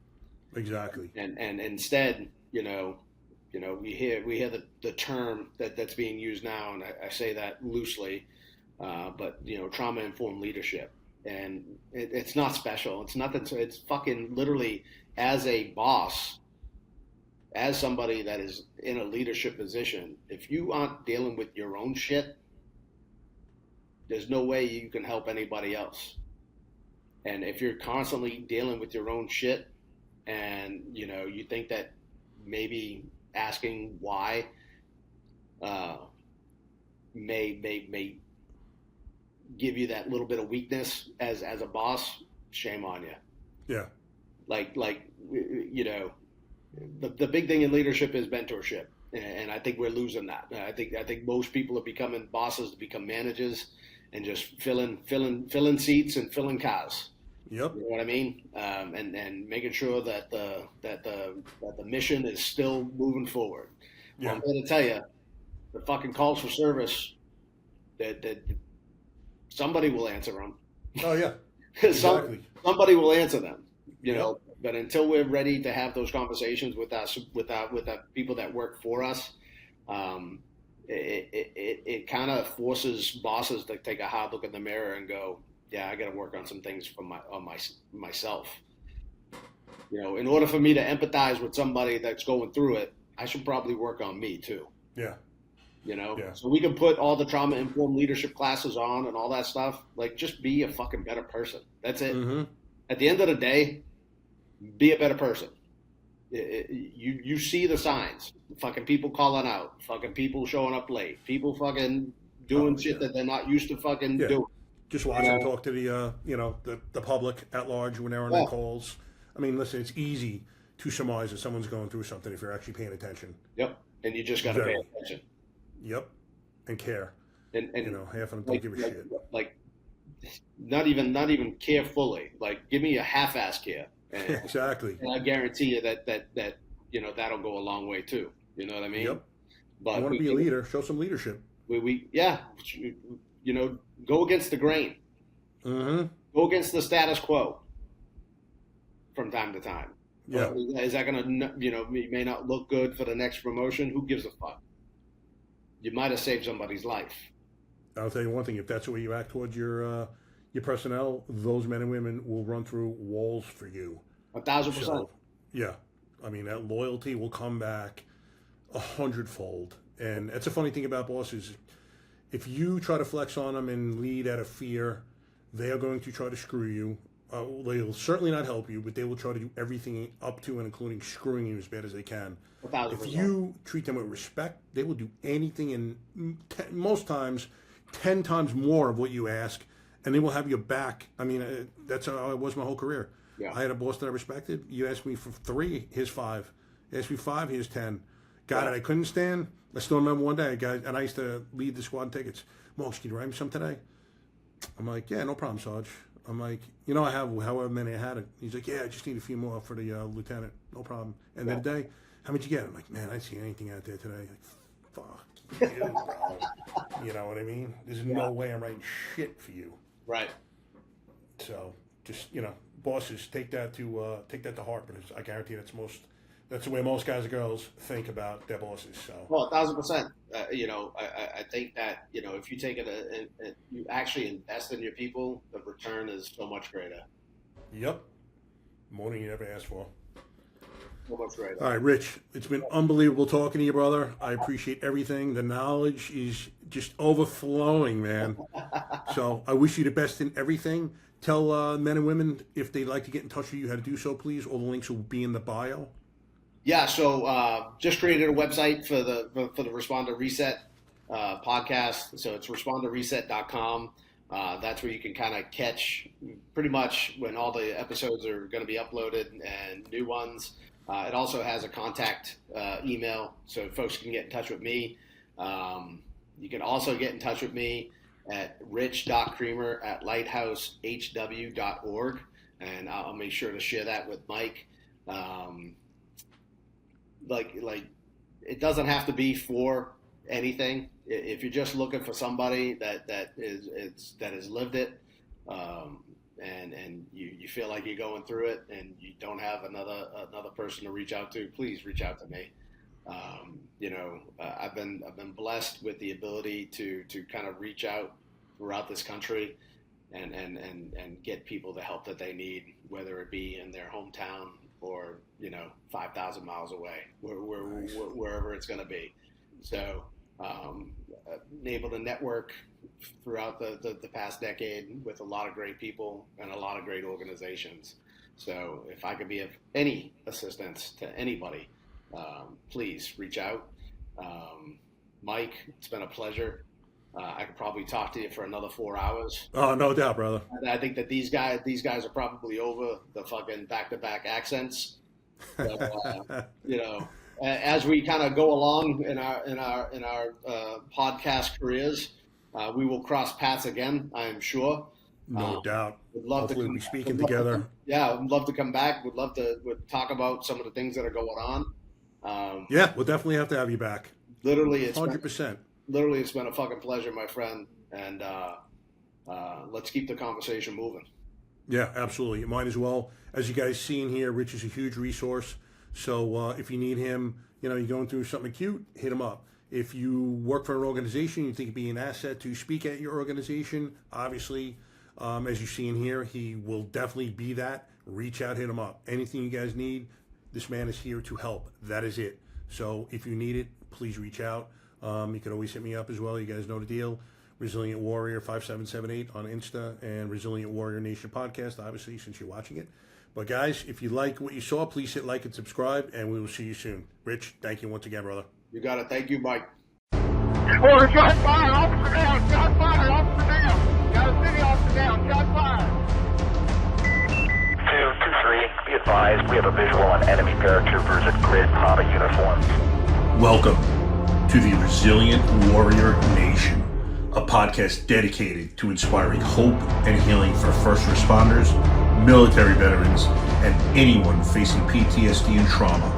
Exactly. And instead, we hear the term that's being used now, and I say that loosely, but trauma informed leadership. And it's not special. It's nothing. It's fucking literally, as a boss, as somebody that is in a leadership position, if you aren't dealing with your own shit, there's no way you can help anybody else. And if you're constantly dealing with your own shit and, you think that maybe asking why may give you that little bit of weakness as a boss, shame on you. Yeah. Like the big thing in leadership is mentorship, and I think we're losing that. I think most people are becoming bosses to become managers and just filling seats and filling cars. Yep. You know what I mean? And making sure that the mission is still moving forward. Yeah. I'm going to tell you, the fucking calls for service that somebody will answer them. Oh yeah. Exactly. Somebody will answer them. But until we're ready to have those conversations with us, with the people that work for us, it kind of forces bosses to take a hard look in the mirror and go, yeah, I got to work on some things for myself. In order for me to empathize with somebody that's going through it, I should probably work on me too. Yeah. So we can put all the trauma-informed leadership classes on and all that stuff. Like, just be a fucking better person. That's it. Mm-hmm. At the end of the day, be a better person. You see the signs. Fucking people calling out. Fucking people showing up late. People fucking doing shit that they're not used to fucking doing. Just watch them talk to the public at large when they're on their calls. I mean, listen, it's easy to surmise that someone's going through something if you're actually paying attention. Yep. And you just got to pay attention. Yep. And care. And half of them don't give a shit. Like, not even care fully. Like, give me a half-ass care. And, exactly. And I guarantee you that that'll go a long way too. You know what I mean? Yep. But you want to be a leader, show some leadership. Go against the grain. Mm-hmm. Go against the status quo from time to time. Yeah. Is that going to, may not look good for the next promotion? Who gives a fuck? You might have saved somebody's life. I'll tell you one thing: if that's the way you act towards your personnel, those men and women will run through walls for you. 1,000%. Yeah, I mean that loyalty will come back 100-fold, And that's a funny thing about bosses. If you try to flex on them and lead out of fear, they are going to try to screw you. They'll certainly not help you, but they will try to do everything up to and including screwing you as bad as they can. 1,000%. If you treat them with respect, they will do anything, and most times 10 times more of what you ask, and they will have your back. I mean, that's how it was my whole career. Yeah. I had a boss that I respected. You asked me for 3, here's 5. You asked me 5, here's 10. Got it. I couldn't stand. I still remember one day, guys, and I used to lead the squad tickets. Marks, can you write me some today? I'm like, yeah, no problem, Sarge. I'm like, I have however many I had it. He's like, yeah, I just need a few more for the lieutenant. No problem. And then the day, how much you get? I'm like, man, I didn't see anything out there today. Like, fuck you, bro. You know what I mean? There's no way I'm writing shit for you. Right. So just, bosses, take that to heart. But I guarantee that's the way most guys and girls think about their bosses. So. Well, 1,000%. I think that, if you take it and you actually invest in your people, the return is so much greater. Yep. More than you ever asked for. So much greater. All right, Rich, it's been unbelievable talking to you, brother. I appreciate everything. The knowledge is just overflowing, man. So I wish you the best in everything. Tell men and women if they'd like to get in touch with you how to do so, please. All the links will be in the bio. Yeah, so just created a website for the Responder Reset podcast. So it's responderreset.com. That's where you can kind of catch pretty much when all the episodes are going to be uploaded and new ones. It also has a contact email, so folks can get in touch with me. You can also get in touch with me at rich.creamer@lighthousehw.org, and I'll make sure to share that with Mike. Like it doesn't have to be for anything. If you're just looking for somebody that has lived it, and you feel like you're going through it and you don't have another person to reach out to, please reach out to me. I've been blessed with the ability to kind of reach out throughout this country and get people the help that they need, whether it be in their hometown or 5,000 miles away, wherever it's going to be. So able to network throughout the past decade with a lot of great people and a lot of great organizations. So if I could be of any assistance to anybody, please reach out. Mike, it's been a pleasure. I could probably talk to you for another 4 hours. Oh, no doubt, brother. And I think that these guys are probably over the fucking back-to-back accents. So, as we kind of go along in our podcast careers, we will cross paths again, I am sure. No doubt. Would love Hopefully to we'll be speaking together. Would love to come back. Would love to talk about some of the things that are going on. Yeah, we'll definitely have to have you back. Literally, it's 100%. It's been a fucking pleasure, my friend. And let's keep the conversation moving. Yeah, absolutely. Mine as well. As you guys seen here, Rich is a huge resource. So if you need him, you're going through something acute, hit him up. If you work for an organization, you think it'd be an asset to speak at your organization, obviously, as you see in here, he will definitely be that. Reach out, hit him up. Anything you guys need, this man is here to help. That is it. So if you need it, please reach out. You can always hit me up as well. You guys know the deal. Resilient Warrior 5778 on Insta and Resilient Warrior Nation podcast, obviously, since you're watching it. But guys, if you like what you saw, please hit like and subscribe, and we will see you soon. Rich, thank you once again, brother. You got it. Thank you, Mike. Order, shot fired, officer down, shot fired, officer down. Got a city officer down, shot fired. 223, be advised, we have a visual on enemy paratroopers in grid Papa uniforms. Welcome to the Resilient Warrior Nation, a podcast dedicated to inspiring hope and healing for first responders, military veterans, and anyone facing PTSD and trauma.